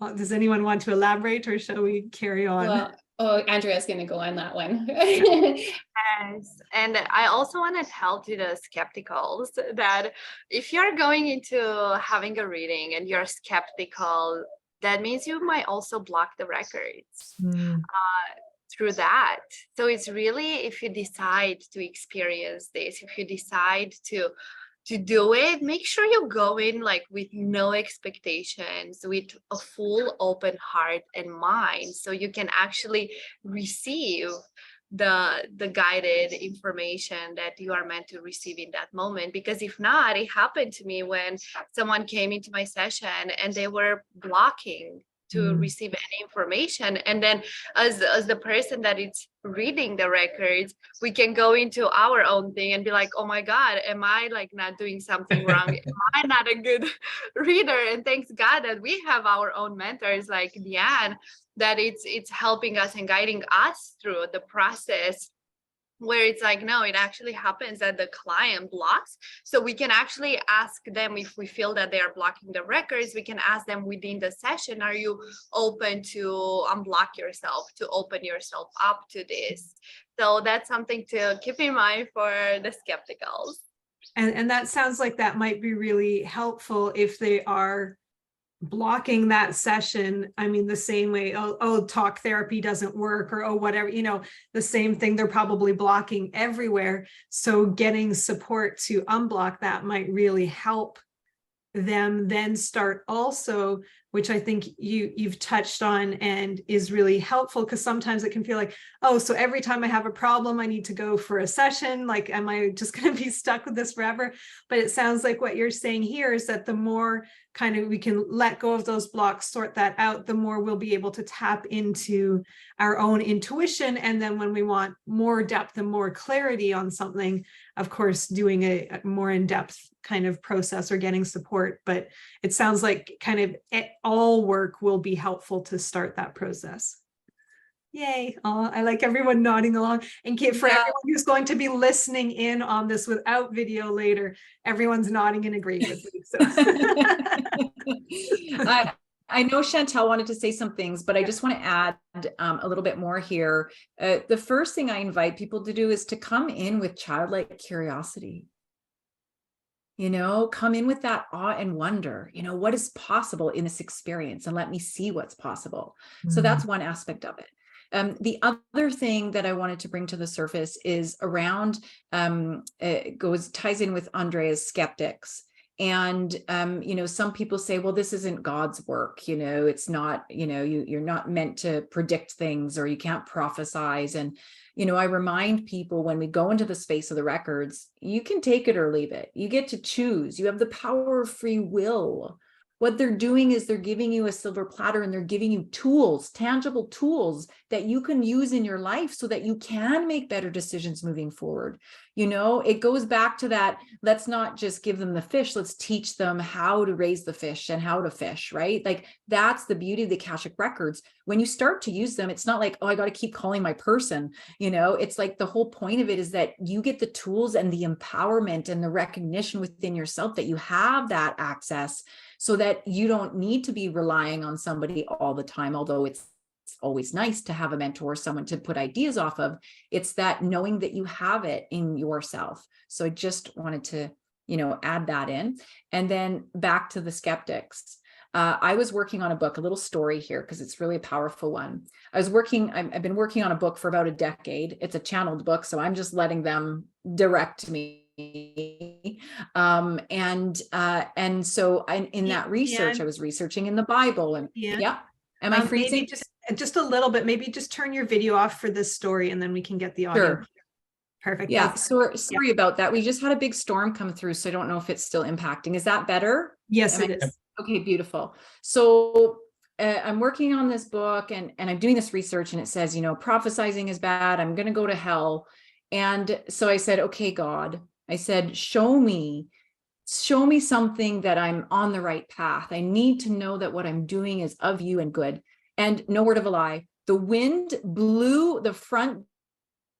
Speaker 1: Does anyone want to elaborate, or shall we carry on?
Speaker 5: Well, Andrea's going to go on that one.
Speaker 6: Yes. And I also want to tell to the skepticals that if you're going into having a reading and you're skeptical, that means you might also block the records. Through that. So it's really, if you decide to experience this, if you decide to do it, make sure you go in like with no expectations, with a full open heart and mind, so you can actually receive the guided information that you are meant to receive in that moment. Because if not, it happened to me when someone came into my session and they were blocking to receive any information. And then as the person that is reading the records, we can go into our own thing and be like, oh my God, am I like not doing something wrong? Am I not a good reader? And thanks God that we have our own mentors like DeeAnne, that it's helping us and guiding us through the process, where it's like, no, it actually happens that the client blocks. So we can actually ask them, if we feel that they are blocking the records, we can ask them within the session, are you open to unblock yourself, to open yourself up to this? So that's something to keep in mind for the skepticals.
Speaker 1: And that sounds like that might be really helpful if they are blocking that session. I mean, the same way, oh, talk therapy doesn't work, or, oh, whatever, the same thing they're probably blocking everywhere. So getting support to unblock that might really help them then start also which I think you've touched on and is really helpful, because sometimes it can feel like, oh, so every time I have a problem, I need to go for a session. Like, am I just going to be stuck with this forever? But it sounds like what you're saying here is that the more kind of we can let go of those blocks, sort that out, the more we'll be able to tap into our own intuition. And then when we want more depth and more clarity on something, of course, doing a more in-depth kind of process or getting support. But it sounds like kind of all work will be helpful to start that process. Yay. Oh, I like everyone nodding along. And for everyone who's going to be listening in on this without video later, everyone's nodding and agreeing with me. So.
Speaker 3: I know Chantel wanted to say some things, but I just want to add a little bit more here. The first thing I invite people to do is to come in with childlike curiosity. You know, come in with that awe and wonder, you know, what is possible in this experience, and let me see what's possible. So that's one aspect of it. The other thing that I wanted to bring to the surface is around, ties in with Andrea's skeptics. And, you know, some people say, well, this isn't God's work. You know, it's not, you know, you're not meant to predict things, or you can't prophesize. And, you know, I remind people, when we go into the space of the records, you can take it or leave it. You get to choose. You have the power of free will. What they're doing is they're giving you a silver platter, and they're giving you tools, tangible tools that you can use in your life so that you can make better decisions moving forward. You know, it goes back to that. Let's not just give them the fish. Let's teach them how to raise the fish and how to fish, right? Like, that's the beauty of the Akashic records. When you start to use them, it's not like, oh, I got to keep calling my person. You know, it's like the whole point of it is that you get the tools and the empowerment and the recognition within yourself that you have that access, so that you don't need to be relying on somebody all the time, although it's always nice to have a mentor, someone to put ideas off of. It's that knowing that you have it in yourself. So I just wanted to, you know, add that in. And then back to the skeptics. I was working on a book, a little story here, because it's really a powerful one. I've been working on a book for about a decade. It's a channeled book, so I'm just letting them direct me. And so in that research, I was researching in the Bible, and am I freezing?
Speaker 1: Maybe just a little bit, maybe just turn your video off for this story, and then we can get the audio.
Speaker 3: Sure.
Speaker 1: Perfect.
Speaker 3: Yeah. Sorry about that. We just had a big storm come through, so I don't know if it's still impacting. Is that better?
Speaker 1: Yes, it is.
Speaker 3: Okay, beautiful. So I'm working on this book, and I'm doing this research, and it says, you know, prophesizing is bad. I'm going to go to hell. And so I said, okay, God, I said, show me something that I'm on the right path. I need to know that what I'm doing is of you and good. And no word of a lie, the wind blew the front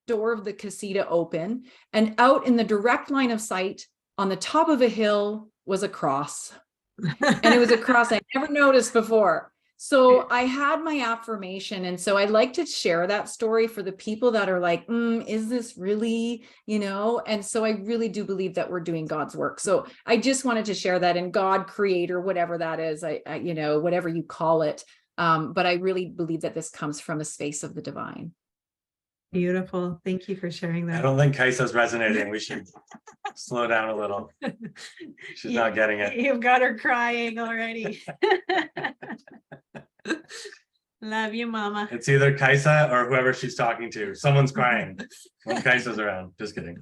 Speaker 3: door of the casita open, and out in the direct line of sight on the top of a hill was a cross. And it was a cross I never noticed before. So I had my affirmation. And so I'd like to share that story for the people that are like, is this really, you know? And so I really do believe that we're doing God's work. So I just wanted to share that, in God, creator, whatever that is, I you know, whatever you call it. But I really believe that this comes from a space of the divine.
Speaker 1: Beautiful. Thank you for sharing that.
Speaker 2: I don't think Kaisa's resonating. We should slow down a little. She's not getting it.
Speaker 1: You've got her crying already. Love you, Mama.
Speaker 2: It's either Kaisa or whoever she's talking to. Someone's crying when Kaisa's around. Just kidding.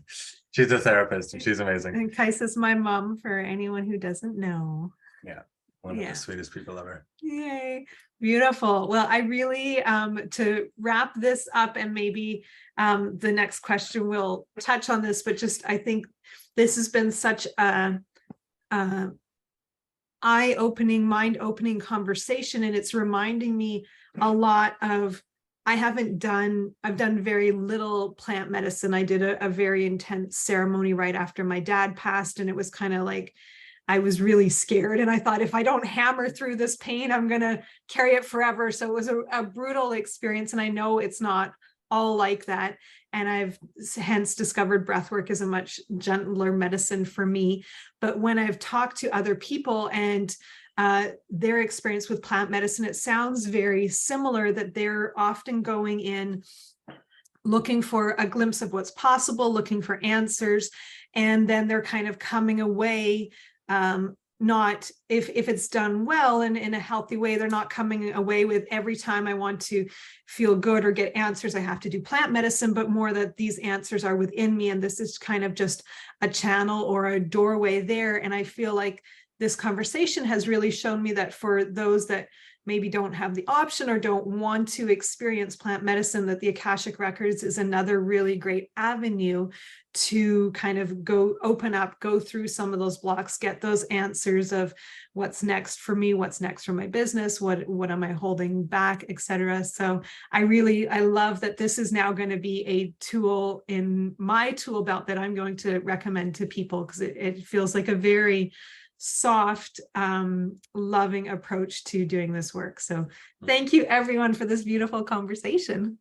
Speaker 2: She's a therapist and she's amazing.
Speaker 1: And Kaisa's my mom, for anyone who doesn't know.
Speaker 2: Yeah. One of the sweetest people ever.
Speaker 1: Yay. Beautiful. Well, I really, to wrap this up, and maybe the next question will touch on this, but just, I think this has been such a eye-opening, mind-opening conversation. And it's reminding me a lot of, I've done very little plant medicine. I did a very intense ceremony right after my dad passed. And it was kind of like, I was really scared, and I thought, if I don't hammer through this pain, I'm going to carry it forever. So it was a brutal experience. And I know it's not all like that. And I've hence discovered breathwork is a much gentler medicine for me. But when I've talked to other people and their experience with plant medicine, it sounds very similar, that they're often going in looking for a glimpse of what's possible, looking for answers. And then they're kind of coming away not, if it's done well and in a healthy way, they're not coming away with every time I want to feel good or get answers, I have to do plant medicine, but more that these answers are within me. And this is kind of just a channel or a doorway there. And I feel like this conversation has really shown me that for those that maybe don't have the option or don't want to experience plant medicine, that the Akashic Records is another really great avenue to kind of go open up, go through some of those blocks, get those answers of what's next for me, what's next for my business, what am I holding back, etc. So I love that this is now going to be a tool in my tool belt that I'm going to recommend to people, because it feels like a very soft, loving approach to doing this work. So thank you everyone for this beautiful conversation.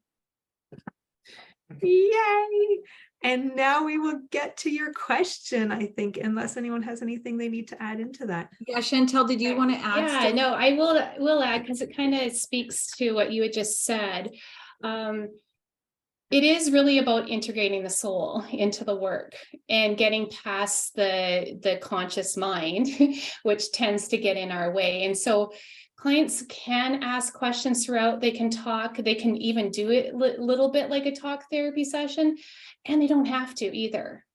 Speaker 1: Yay! And now we will get to your question, I think, unless anyone has anything they need to add into that.
Speaker 3: Yeah, Chantel, did you want to add?
Speaker 5: Yeah, no, I will add, because it kind of speaks to what you had just said. It is really about integrating the soul into the work and getting past the conscious mind, which tends to get in our way. And so clients can ask questions throughout, they can talk, they can even do it a little bit like a talk therapy session, and they don't have to either.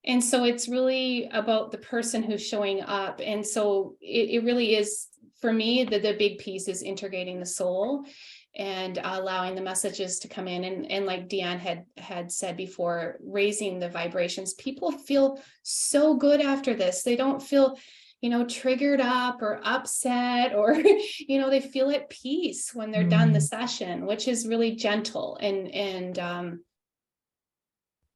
Speaker 5: And so it's really about the person who's showing up. And so it really is, for me, the big piece is integrating the soul and allowing the messages to come in. And like DeeAnne had said before, raising the vibrations. People feel so good after this. They don't feel, triggered up or upset, or, they feel at peace when they're done the session, which is really gentle. And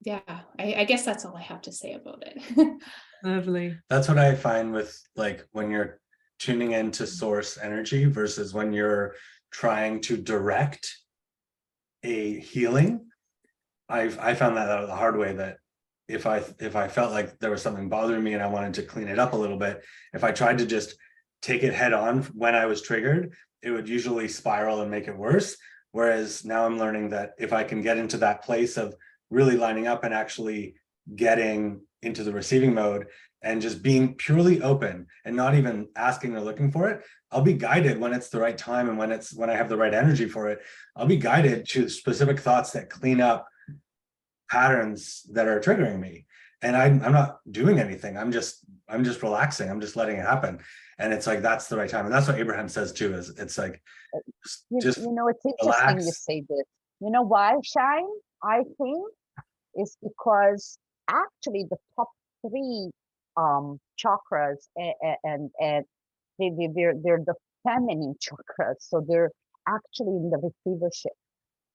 Speaker 5: yeah, I guess that's all I have to say about it.
Speaker 1: Lovely.
Speaker 2: That's what I find with, like, when you're tuning into source energy versus when you're trying to direct a healing. I found that out the hard way, that if I felt like there was something bothering me and I wanted to clean it up a little bit, if I tried to just take it head on when I was triggered, it would usually spiral and make it worse. Whereas now I'm learning that if I can get into that place of really lining up and actually getting into the receiving mode and just being purely open and not even asking or looking for it, I'll be guided when it's the right time, and when I have the right energy for it, I'll be guided to specific thoughts that clean up patterns that are triggering me. And I'm not doing anything. I'm just relaxing. I'm just letting it happen. And it's like, that's the right time. And that's what Abraham says too, is it's like, just
Speaker 7: it's interesting
Speaker 2: relax.
Speaker 7: you say this. You know why, Shine? I think is because actually the top three chakras and they're the feminine chakras, so they're actually in the receivership.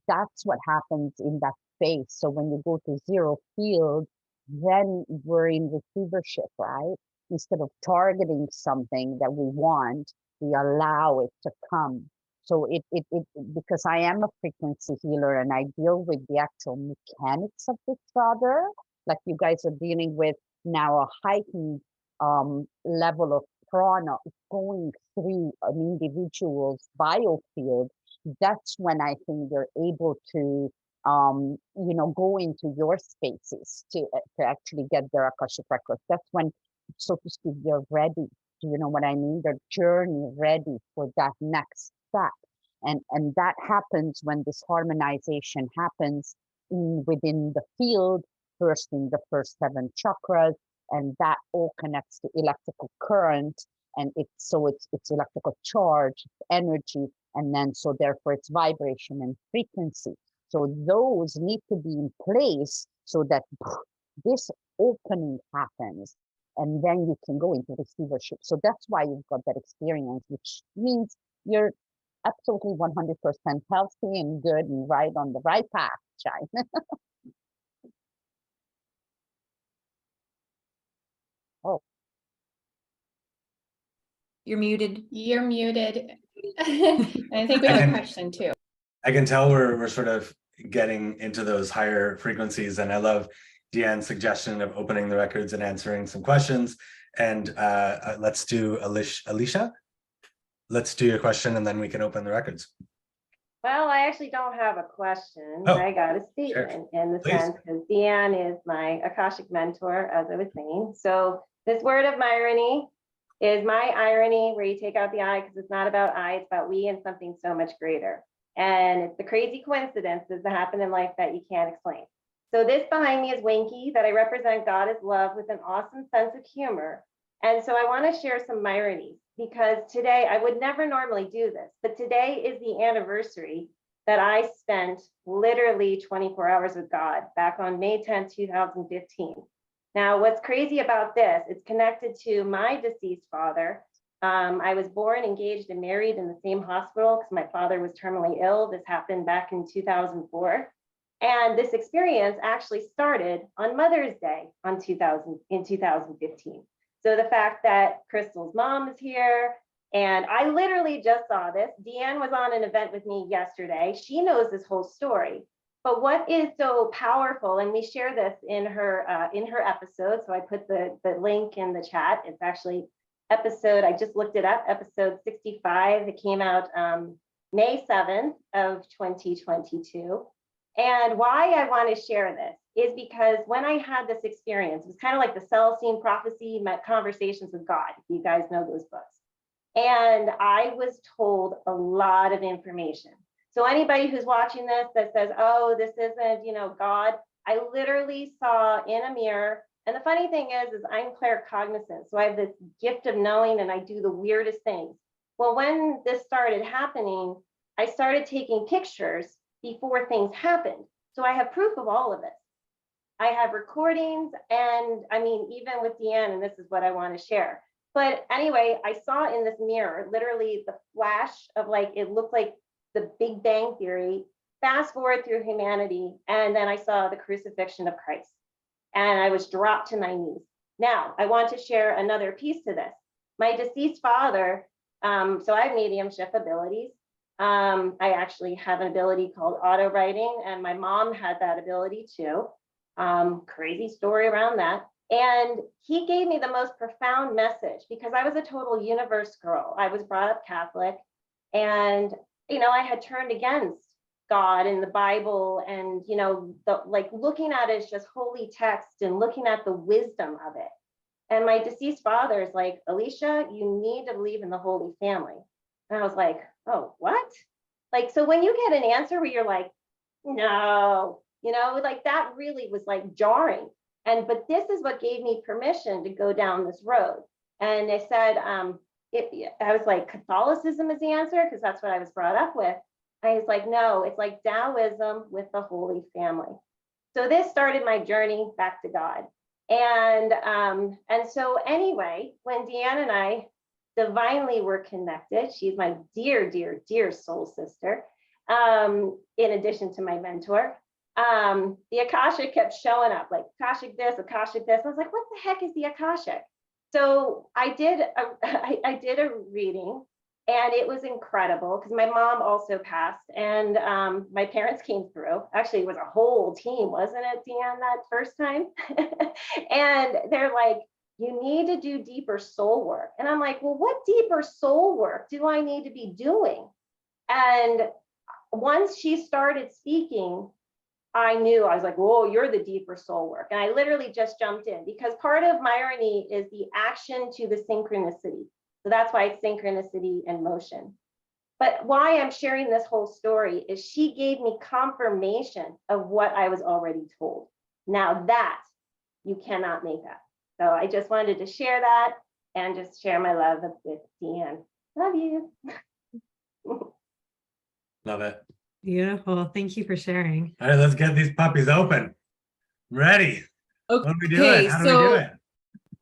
Speaker 7: That's what happens in that space. So when you go to zero field, then we're in receivership, right? Instead of targeting something that we want, we allow it to come. So it because I am a frequency healer and I deal with the actual mechanics of this rather, like you guys are dealing with now a heightened level of prana going through an individual's biofield. That's when I think they're able to go into your spaces to actually get their Akashic records. That's when, so to speak, they're ready. Do you know what I mean? Their journey ready for that next step. And that happens when this harmonization happens within the field, first in the first 7 chakras, and that all connects to electrical current, and it's electrical charge, energy, and then so therefore it's vibration and frequency. So those need to be in place so that this opening happens, and then you can go into receivership. So that's why you've got that experience, which means you're absolutely 100% healthy and good and right on the right path, Shine. Oh.
Speaker 3: You're muted.
Speaker 5: You're muted. I think we have a question too.
Speaker 2: I can tell we're sort of getting into those higher frequencies, and I love DeeAnne's suggestion of opening the records and answering some questions. And let's do Alicia. Let's do your question, and then we can open the records.
Speaker 8: Well, I actually don't have a question.
Speaker 2: Oh,
Speaker 8: I got a statement in the sense, because DeeAnne is my Akashic mentor, as I was saying. So this word of irony is my irony, where you take out the I because it's not about I, it's about we and something so much greater. And it's the crazy coincidences that happen in life that you can't explain. So this behind me is Winky, that I represent God as love with an awesome sense of humor. And so I want to share some ironies, because today, I would never normally do this, but today is the anniversary that I spent literally 24 hours with God back on May 10th, 2015. Now, what's crazy about this, it's connected to my deceased father. I was born, engaged, and married in the same hospital because my father was terminally ill. This happened back in 2004. And this experience actually started on Mother's Day in 2015. So the fact that Kristall's mom is here, and I literally just saw this. DeeAnne was on an event with me yesterday. She knows this whole story. But what is so powerful, and we share this in her episode, so I put the link in the chat. It's actually episode, I just looked it up, episode 65. It came out May 7th of 2022. And why I want to share this is because when I had this experience, it was kind of like the Celestine prophecy, conversations with God, if you guys know those books. And I was told a lot of information. So anybody who's watching this that says, oh, this isn't, God, I literally saw in a mirror. And the funny thing is I'm claircognizant. So I have this gift of knowing, and I do the weirdest things. Well, when this started happening, I started taking pictures before things happened. So I have proof of all of it. I have recordings, and I mean, even with DeeAnne, and this is what I want to share. But anyway, I saw in this mirror, literally the flash of it looked like the Big Bang Theory, fast forward through humanity. And then I saw the crucifixion of Christ, and I was dropped to my knees. Now, I want to share another piece to this. My deceased father, so I have mediumship abilities. I actually have an ability called auto writing, and my mom had that ability too. Crazy story around that. And he gave me the most profound message, because I was a total universe girl. I was brought up Catholic, and I had turned against God and the Bible, and looking at it as just holy text and looking at the wisdom of it. And my deceased father is like, Alicia, you need to believe in the Holy Family. And I was like, oh, what? So when you get an answer where you're like, no, that really was jarring. But this is what gave me permission to go down this road. And they said, I was like, Catholicism is the answer, because that's what I was brought up with. I was like, no, it's like Taoism with the Holy Family. So this started my journey back to God. And so anyway, when DeeAnne and I divinely were connected, she's my dear, dear, dear soul sister, in addition to my mentor, the Akashic kept showing up, like Akashic this, Akashic this. I was like, what the heck is the Akashic? So I did a reading, and it was incredible, because my mom also passed, and my parents came through. Actually, it was a whole team, wasn't it, DeeAnne, that first time? And they're like, you need to do deeper soul work. And I'm like, well, what deeper soul work do I need to be doing? And once she started speaking, I knew. I was like, whoa, you're the deeper soul work. And I literally just jumped in, because part of my irony is the action to the synchronicity. So that's why it's synchronicity and motion. But why I'm sharing this whole story is she gave me confirmation of what I was already told. Now that you cannot make up. So I just wanted to share that and just share my love with DeeAnne. Love you.
Speaker 2: Love it.
Speaker 1: Beautiful. Thank you for sharing.
Speaker 2: All right, let's get these puppies open. Ready.
Speaker 3: Okay,
Speaker 2: What are we doing? How do we do it?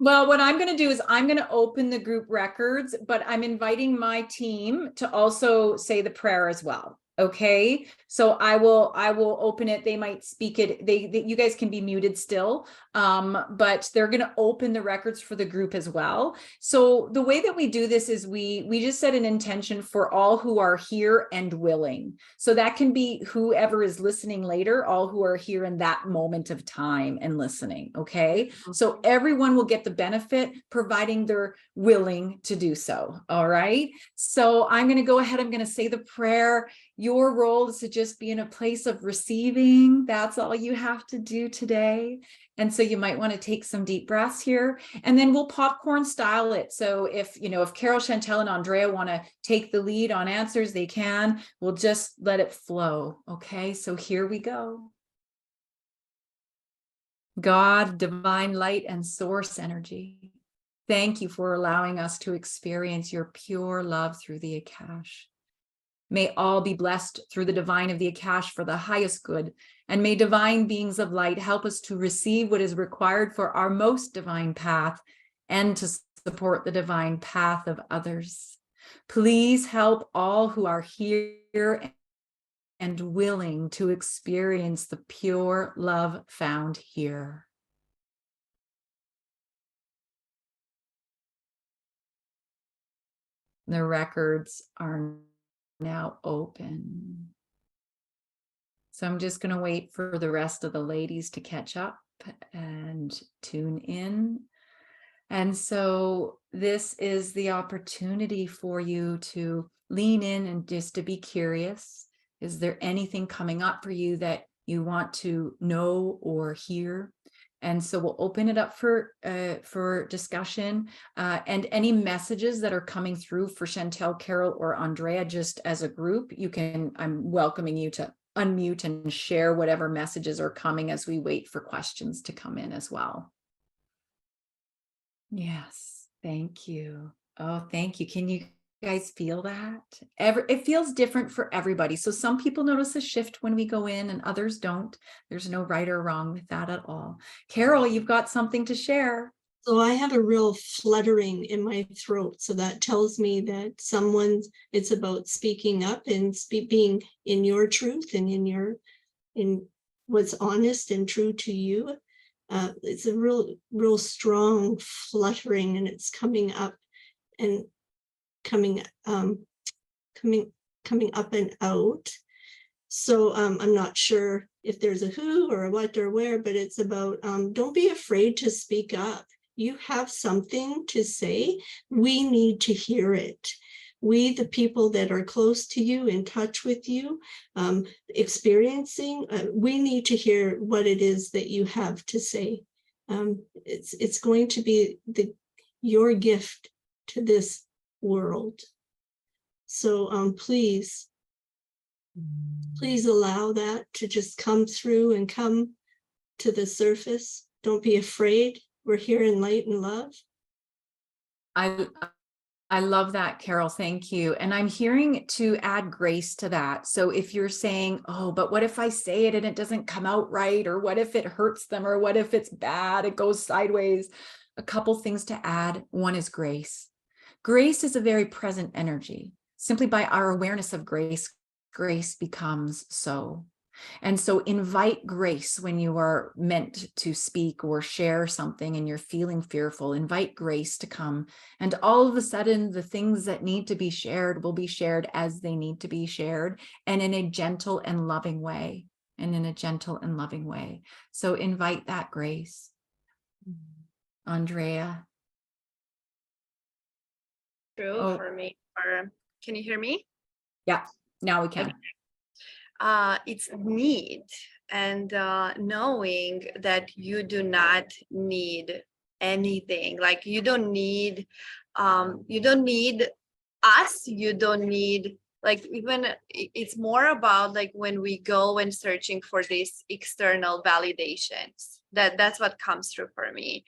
Speaker 3: Well, what I'm going to do is I'm going to open the group records, but I'm inviting my team to also say the prayer as well. Okay, so I will open it. They might speak it. You guys can be muted still, but they're going to open the records for the group as well. So the way that we do this is we just set an intention for all who are here and willing. So that can be whoever is listening later, all who are here in that moment of time and listening. Okay, so everyone will get the benefit, providing they're willing to do so. All right, so I'm going to go ahead. I'm going to say the prayer. Your role is to just be in a place of receiving. That's all you have to do today. And so you might want to take some deep breaths here, and then we'll popcorn style it. So if Carol, Chantel, and Andrea want to take the lead on answers, they can. We'll just let it flow. Okay, so here we go. God, divine light and source energy, thank you for allowing us to experience your pure love through the Akash. May all be blessed through the divine of the Akash for the highest good, and may divine beings of light help us to receive what is required for our most divine path and to support the divine path of others. Please help all who are here and willing to experience the pure love found here. The records are now open. So I'm just going to wait for the rest of the ladies to catch up and tune in. And so this is the opportunity for you to lean in and just to be curious. Is there anything coming up for you that you want to know or hear? And so we'll open it up for discussion, and any messages that are coming through for Chantel, Carol, or Andrea, just as a group, I'm welcoming you to unmute and share whatever messages are coming as we wait for questions to come in as well. Yes, thank you. Oh, thank you. Can you guys feel that? It feels different for everybody. So some people notice a shift when we go in and others don't. There's no right or wrong with that at all. Carol, you've got something to share.
Speaker 4: So I have a real fluttering in my throat. So that tells me that it's about speaking up and being in your truth and in what's honest and true to you. It's a real strong fluttering, and it's coming up and coming up and out. So I'm not sure if there's a who or a what or where, but it's about don't be afraid to speak up. You have something to say. We need to hear it. We, the people that are close to you, in touch with you, experiencing, we need to hear what it is that you have to say. It's going to be your gift to this world. So please allow that to just come through and come to the surface. Don't be afraid. We're here in light and love.
Speaker 3: I love that, Carol. Thank you. And I'm hearing to add grace to that. So if you're saying, oh, but what if I say it and it doesn't come out right? Or what if it hurts them? Or what if it's bad? It goes sideways. A couple things to add. One is grace. Grace is a very present energy. Simply by our awareness of grace, grace becomes so. And so invite grace when you are meant to speak or share something and you're feeling fearful. Invite grace to come. And all of a sudden, the things that need to be shared will be shared as they need to be shared, and in a gentle and loving way. So invite that grace. Andrea.
Speaker 6: True for me. Can you hear me?
Speaker 3: Yeah, now we can.
Speaker 6: Okay. It's need, and knowing that you do not need anything. Like you don't need us. You don't need, like, even it's more about like when we go and searching for these external validations. That's what comes through for me.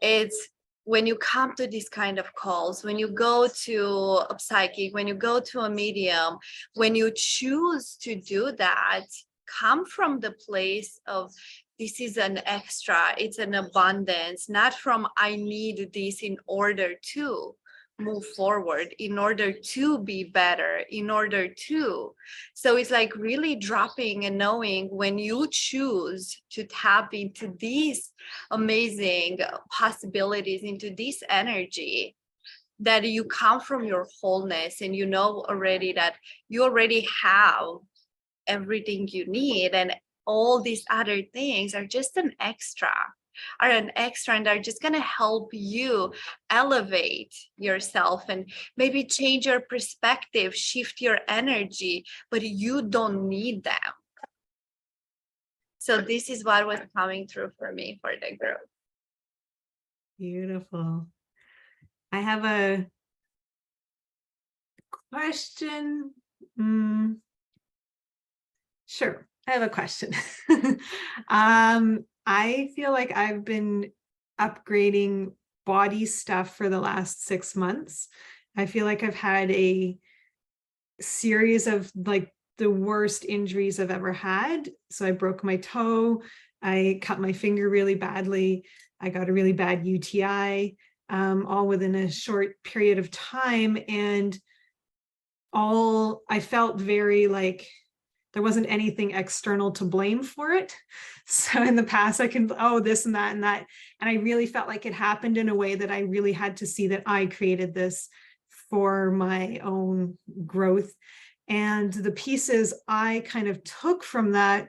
Speaker 6: It's when you come to these kind of calls, when you go to a psychic, when you go to a medium, when you choose to do that, come from the place of this is an extra, it's an abundance, not from I need this in order to move forward, in order to be better, in order to. So it's like really dropping and knowing when you choose to tap into these amazing possibilities, into this energy, that you come from your wholeness, and you know already that you already have everything you need, and all these other things are just an extra. are an extra and are just going to help you elevate yourself and maybe change your perspective, shift your energy, but you don't need them. So this is what was coming through for me for the growth.
Speaker 1: Beautiful. I have a question. Sure, I have a question. I feel like I've been upgrading body stuff for the last 6 months. I feel like I've had a series of like the worst injuries I've ever had. So I broke my toe, I cut my finger really badly, I got a really bad UTI, all within a short period of time. And I felt very like there wasn't anything external to blame for it. So in the past I can, this and that and that. And I really felt like it happened in a way that I really had to see that I created this for my own growth. And the pieces I kind of took from that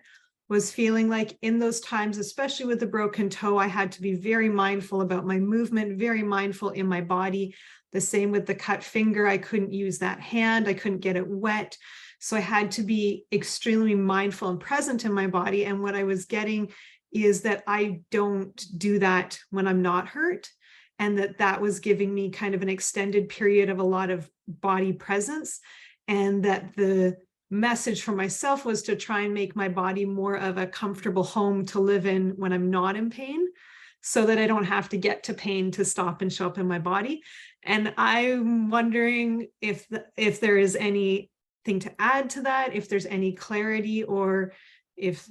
Speaker 1: was feeling like in those times, especially with the broken toe, I had to be very mindful about my movement, very mindful in my body. The same with the cut finger. I couldn't use that hand. I couldn't get it wet. So I had to be extremely mindful and present in my body. And what I was getting is that I don't do that when I'm not hurt. And that was giving me kind of an extended period of a lot of body presence. And that the message for myself was to try and make my body more of a comfortable home to live in when I'm not in pain, so that I don't have to get to pain to stop and show up in my body. And I'm wondering if there is anything to add to that, if there's any clarity, or if,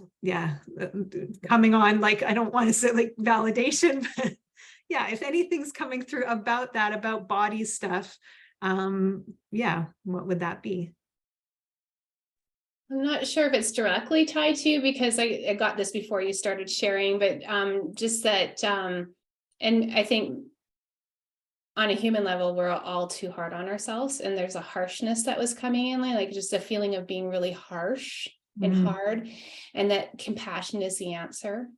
Speaker 1: coming on, like, I don't want to say like validation, but if anything's coming through about that, about body stuff, what would that be?
Speaker 5: I'm not sure if it's directly tied to you, because I got this before you started sharing, but just that, and I think on a human level, we're all too hard on ourselves, and there's a harshness that was coming in, like just a feeling of being really harsh and hard, and that compassion is the answer,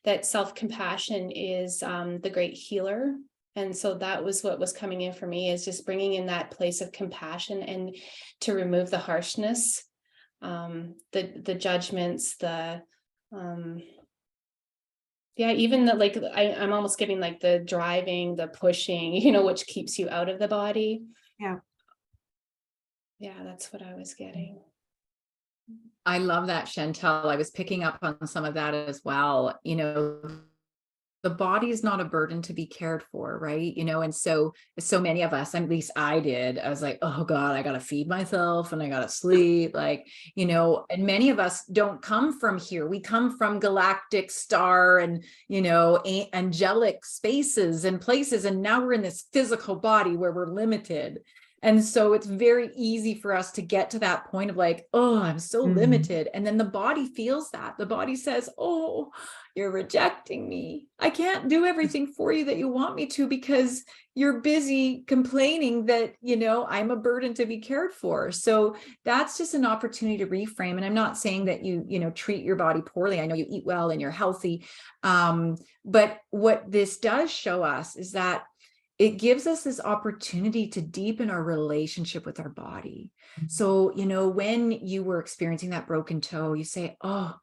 Speaker 5: that self-compassion is the great healer. And so that was what was coming in for me, is just bringing in that place of compassion and to remove the harshness, the judgments, even the, like, I'm almost getting like the driving, the pushing, which keeps you out of the body. Yeah, that's what I was getting.
Speaker 3: I love that, Chantel. I was picking up on some of that as well. The body is not a burden to be cared for, right? And so many of us, at least I did, I was like, oh God, I got to feed myself and I got to sleep, and many of us don't come from here. We come from galactic star and, angelic spaces and places. And now we're in this physical body where we're limited. And so it's very easy for us to get to that point of like, oh, I'm so limited. And then the body feels that. The body says, oh, you're rejecting me. I can't do everything for you that you want me to, because you're busy complaining that, I'm a burden to be cared for. So that's just an opportunity to reframe. And I'm not saying that you treat your body poorly. I know you eat well and you're healthy. But what this does show us is that it gives us this opportunity to deepen our relationship with our body. So, when you were experiencing that broken toe, you say, oh,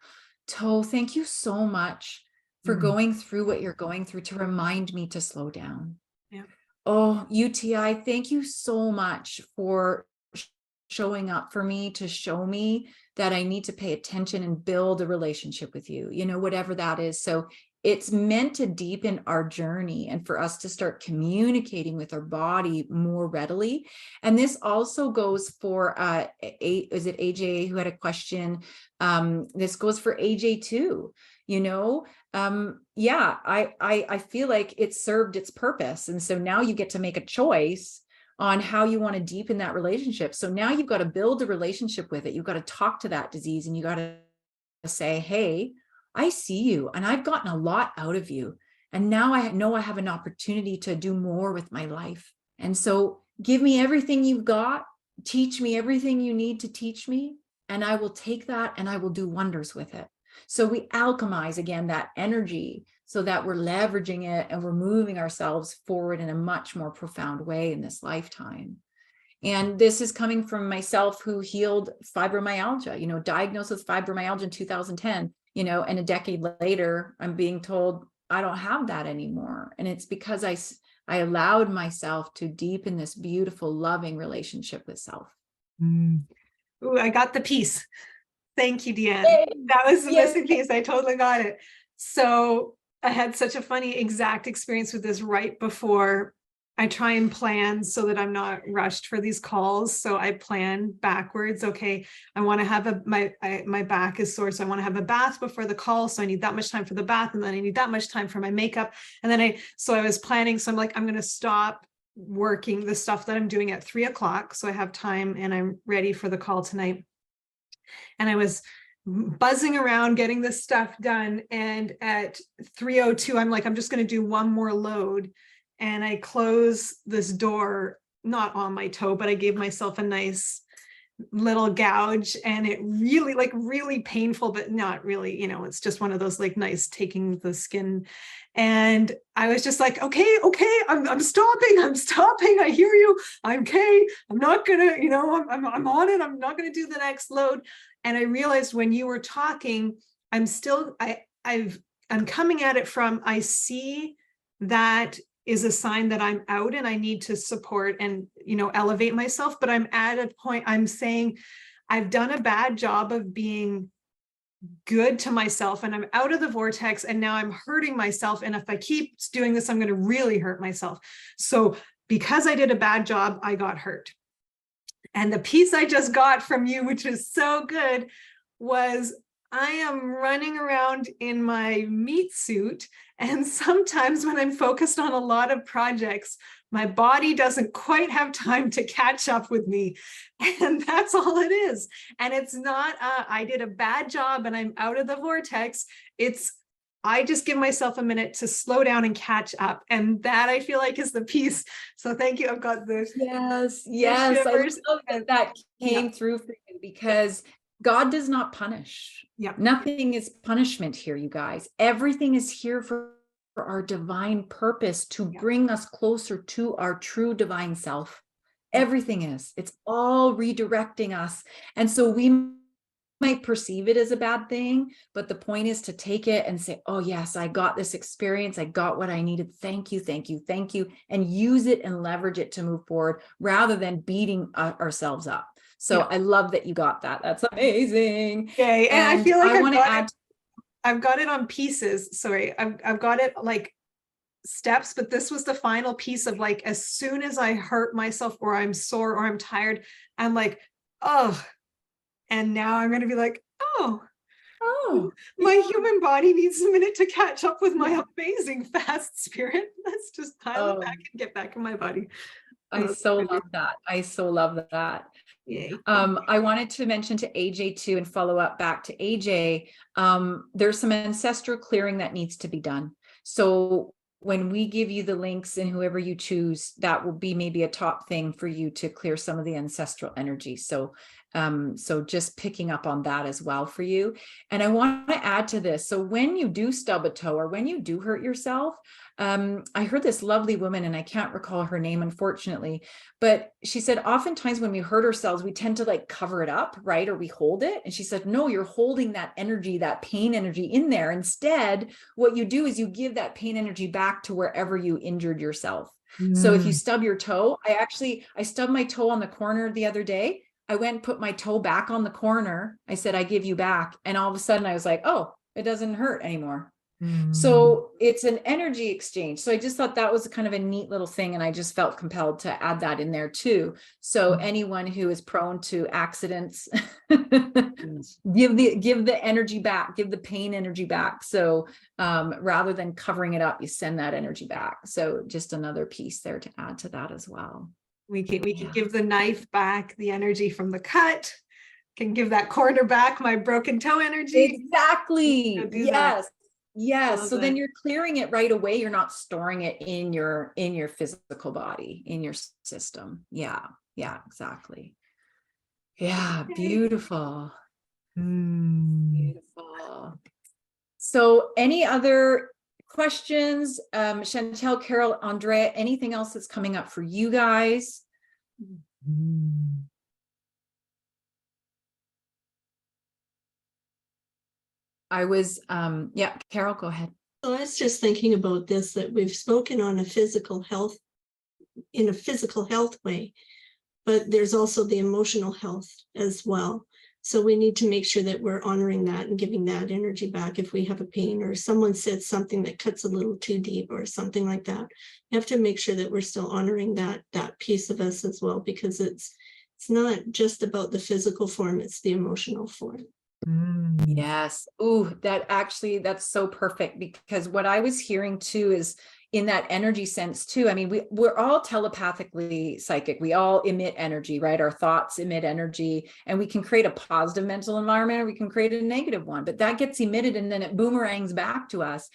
Speaker 3: toe, thank you so much for going through what you're going through to remind me to slow down. Yeah. Oh, UTI, thank you so much for showing up for me to show me that I need to pay attention and build a relationship with you, whatever that is. So it's meant to deepen our journey and for us to start communicating with our body more readily. And this also goes for, is it AJ who had a question? This goes for AJ too. I feel like it served its purpose. And so now you get to make a choice on how you want to deepen that relationship. So now you've got to build a relationship with it. You've got to talk to that disease and you got to say, hey, I see you and I've gotten a lot out of you. And now I know I have an opportunity to do more with my life. And so give me everything you've got, teach me everything you need to teach me. And I will take that and I will do wonders with it. So we alchemize again that energy so that we're leveraging it and we're moving ourselves forward in a much more profound way in this lifetime. And this is coming from myself, who healed fibromyalgia, you know, diagnosed with fibromyalgia in 2010, you know, and a decade later, I'm being told I don't have that anymore. And it's because I allowed myself to deepen this beautiful, loving relationship with self.
Speaker 1: Ooh, I got the piece. Thank you, DeeAnne. That was the missing piece. I totally got it. So I had such a funny exact experience with this right before. I try and plan so that I'm not rushed for these calls. So I plan backwards. Okay, I want to have my back is sore, so I want to have a bath before the call. So I need that much time for the bath, and then I need that much time for my makeup. And then I was planning. So I'm like, I'm going to stop working the stuff that I'm doing at 3 o'clock. So I have time and I'm ready for the call tonight. And I was buzzing around getting this stuff done. And at 3:02, I'm like, I'm just going to do one more load. And I close this door, not on my toe, but I gave myself a nice little gouge, and it really painful, but not really, you know, it's just one of those like nice taking the skin. And I was just like, okay, I'm stopping. I hear you. I'm okay. I'm not gonna, you know, I'm on it. I'm not gonna do the next load. And I realized when you were talking, I'm coming at it from, I see that is a sign that I'm out and I need to support and, you know, elevate myself. But I'm at a point, I'm saying I've done a bad job of being good to myself, and I'm out of the vortex, and now I'm hurting myself. And if I keep doing this, I'm going to really hurt myself. So because I did a bad job, I got hurt. And the piece I just got from you, which is so good, was I am running around in my meat suit. And sometimes when I'm focused on a lot of projects, my body doesn't quite have time to catch up with me. And that's all it is. And it's not, I did a bad job and I'm out of the vortex. It's, I just give myself a minute to slow down and catch up. And that I feel like is the piece. So thank you. I've got this.
Speaker 3: Yes. I love that came through for you, because God does not punish.
Speaker 1: Yeah.
Speaker 3: Nothing is punishment here, you guys. Everything is here for our divine purpose, to bring us closer to our true divine self. Everything is. It's all redirecting us. And so we might perceive it as a bad thing, but the point is to take it and say, oh yes, I got this experience. I got what I needed. Thank you. And use it and leverage it to move forward, rather than beating ourselves up. So I love that you got that. That's amazing.
Speaker 1: Okay. And I feel like
Speaker 3: I want to add,
Speaker 1: I've got it on pieces. Sorry. I've got it like steps, but this was the final piece of like, as soon as I hurt myself or I'm sore or I'm tired, I'm like, oh, and now I'm going to be like, oh, my human body needs a minute to catch up with my amazing fast spirit. Let's just pile it back and get back in my body.
Speaker 3: I so love that. I so love that.
Speaker 1: Yay.
Speaker 3: I wanted to mention to AJ too, and follow up back to AJ. There's some ancestral clearing that needs to be done. So when we give you the links, and whoever you choose, that will be maybe a top thing for you to clear some of the ancestral energy. So just picking up on that as well for you. And I want to add to this. So when you do stub a toe, or when you do hurt yourself, I heard this lovely woman, and I can't recall her name, unfortunately, but she said, oftentimes when we hurt ourselves, we tend to like cover it up, right? Or we hold it. And she said, no, you're holding that energy, that pain energy in there. Instead, what you do is you give that pain energy back to wherever you injured yourself. So if you stub your toe, I stubbed my toe on the corner the other day. I went and put my toe back on the corner. I said, I give you back. And all of a sudden I was like, oh, it doesn't hurt anymore. So it's an energy exchange. So I just thought that was kind of a neat little thing. And I just felt compelled to add that in there too. So anyone who is prone to accidents, give the energy back, give the pain energy back. So rather than covering it up, you send that energy back. So just another piece there to add to that as well.
Speaker 1: We can give the knife back, the energy from the cut, can give that corner back, my broken toe energy.
Speaker 3: Exactly. Yes.
Speaker 1: Yes.
Speaker 3: So then you're clearing it right away. You're not storing it in your physical body, in your system. Yeah. Exactly. Yeah. Beautiful. Beautiful. So any other questions? Chantel, Carol, Andrea, anything else that's coming up for you guys? I was, yeah, Carol, go ahead.
Speaker 4: So I was just thinking about this, that we've spoken on a physical health, in a physical health way, but there's also the emotional health as well. So we need to make sure that we're honoring that and giving that energy back if we have a pain or someone said something that cuts a little too deep or something like that. You have to make sure that we're still honoring that piece of us as well, because it's not just about the physical form, it's the emotional form.
Speaker 3: Yes. Ooh, that's so perfect, because what I was hearing too is in that energy sense too. I mean, we're all telepathically psychic. We all emit energy, right? Our thoughts emit energy, and we can create a positive mental environment, or we can create a negative one, but that gets emitted and then it boomerangs back to us.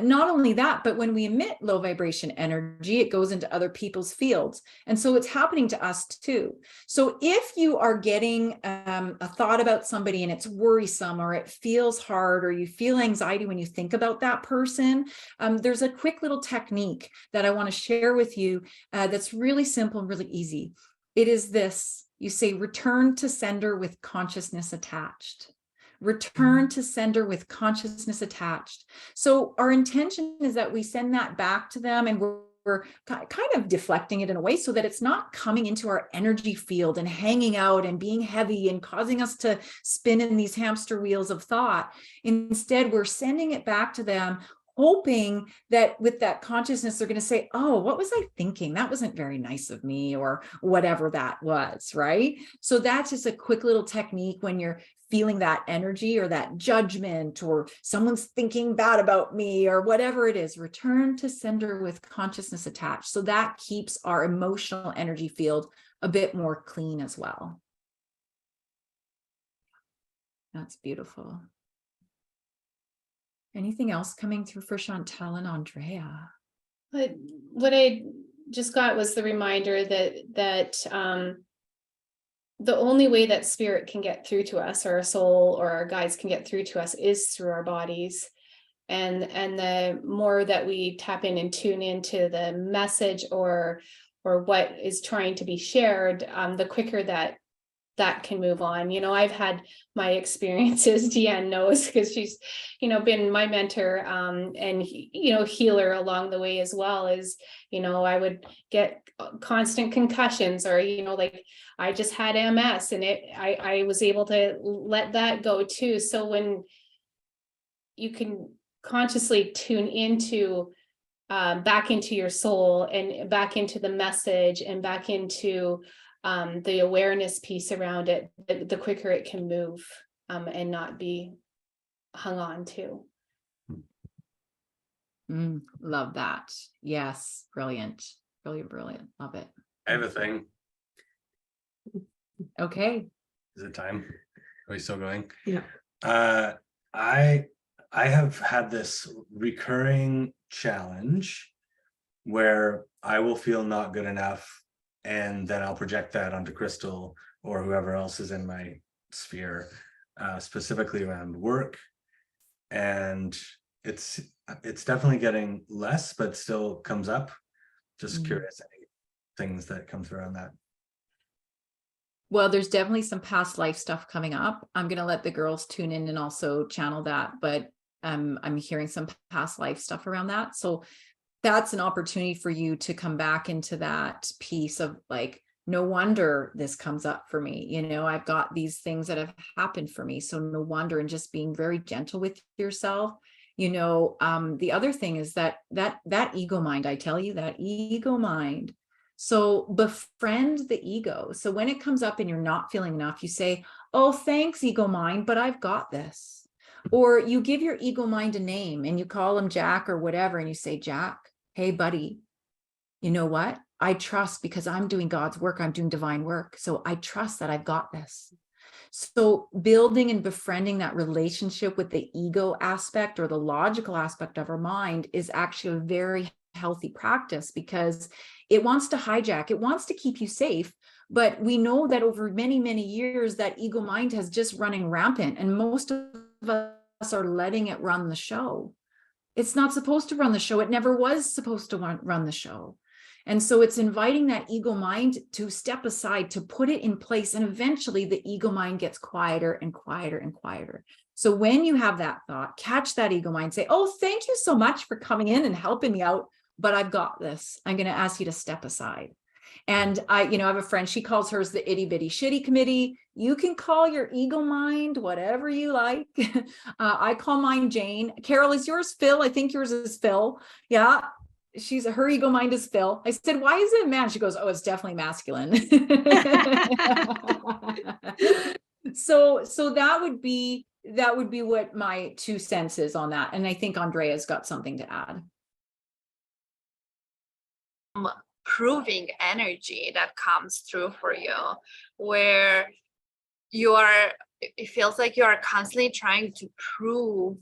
Speaker 3: Not only that, but when we emit low vibration energy, it goes into other people's fields. And so it's happening to us too. So if you are getting a thought about somebody and it's worrisome, or it feels hard, or you feel anxiety when you think about that person, there's a quick little technique that I want to share with you that's really simple and really easy. It is this: you say, return to sender with consciousness attached. Return to sender with consciousness attached. So our intention is that we send that back to them, and we're kind of deflecting it in a way so that it's not coming into our energy field and hanging out and being heavy and causing us to spin in these hamster wheels of thought. Instead, we're sending it back to them, hoping that with that consciousness, they're going to say, oh, what was I thinking? That wasn't very nice of me, or whatever that was, right? So that's just a quick little technique when you're feeling that energy or that judgment, or someone's thinking bad about me, or whatever it is. Return to sender with consciousness attached. So that keeps our emotional energy field a bit more clean as well. That's beautiful. Anything else coming through for Chantel and Andrea?
Speaker 5: But what I just got was the reminder that the only way that spirit can get through to us, or our soul or our guides can get through to us, is through our bodies. And the more that we tap in and tune into the message or what is trying to be shared, the quicker that can move on. You know, I've had my experiences, DeeAnne knows, because she's, been my mentor and, healer along the way as well. As, I would get constant concussions, or, like I just had MS, and I was able to let that go too. So when you can consciously tune into back into your soul, and back into the message, and back into the awareness piece around it, the quicker it can move and not be hung on to.
Speaker 3: Love that. Yes. Brilliant. Brilliant. Love it.
Speaker 2: I have a thing.
Speaker 3: Okay.
Speaker 2: Is it time? Are we still going?
Speaker 4: Yeah.
Speaker 2: I have had this recurring challenge where I will feel not good enough, and then I'll project that onto Kristall or whoever else is in my sphere, specifically around work. And it's definitely getting less, but still comes up. Just curious, any things that come through on that.
Speaker 3: Well, there's definitely some past life stuff coming up. I'm going to let the girls tune in and also channel that, but I'm hearing some past life stuff around that. So that's an opportunity for you to come back into that piece of like, no wonder this comes up for me. I've got these things that have happened for me. So no wonder, and just being very gentle with yourself. The other thing is that ego mind, I tell you, that ego mind. So befriend the ego. So when it comes up and you're not feeling enough, you say, oh, thanks, ego mind, but I've got this. Or you give your ego mind a name and you call him Jack or whatever. And you say, Jack, hey, buddy, you know what? I trust, because I'm doing God's work. I'm doing divine work. So I trust that I've got this. So building and befriending that relationship with the ego aspect or the logical aspect of our mind is actually a very healthy practice, because it wants to hijack, it wants to keep you safe. But we know that over many, many years, that ego mind has just running rampant. And most of us are letting it run the show. It's not supposed to run the show. It never was supposed to run the show. And so it's inviting that ego mind to step aside, to put it in place. And eventually the ego mind gets quieter and quieter and quieter. So when you have that thought, catch that ego mind, say, oh, thank you so much for coming in and helping me out, but I've got this. I'm going to ask you to step aside. And I have a friend, she calls hers the itty bitty shitty committee. You can call your ego mind whatever you like. I call mine Jane. Carol, is yours Phil? I think yours is Phil. Yeah. Her ego mind is Phil. I said, why is it a man? She goes, oh, it's definitely masculine. So that would be what my 2 cents is on that. And I think Andrea's got something to add.
Speaker 6: Proving energy that comes through for you, where it feels like you are constantly trying to prove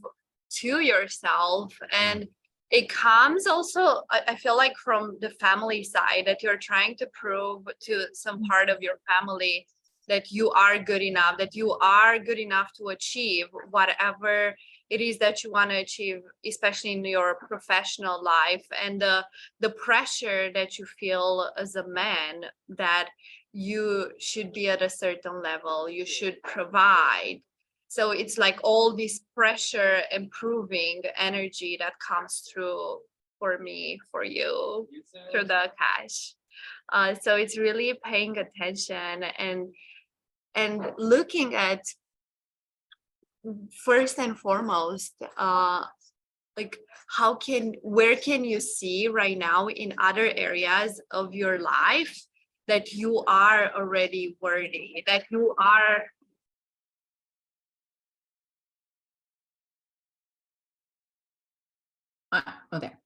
Speaker 6: to yourself. And it comes also, I feel like, from the family side, that you're trying to prove to some part of your family that you are good enough, to achieve whatever it is that you want to achieve, especially in your professional life. And the pressure that you feel as a man, that you should be at a certain level, you should provide. So it's like all this pressure and proving energy that comes through for me, for you, through the Akash. So it's really paying attention and looking at, first and foremost, like where can you see right now in other areas of your life that you are already worthy, that you are
Speaker 3: there.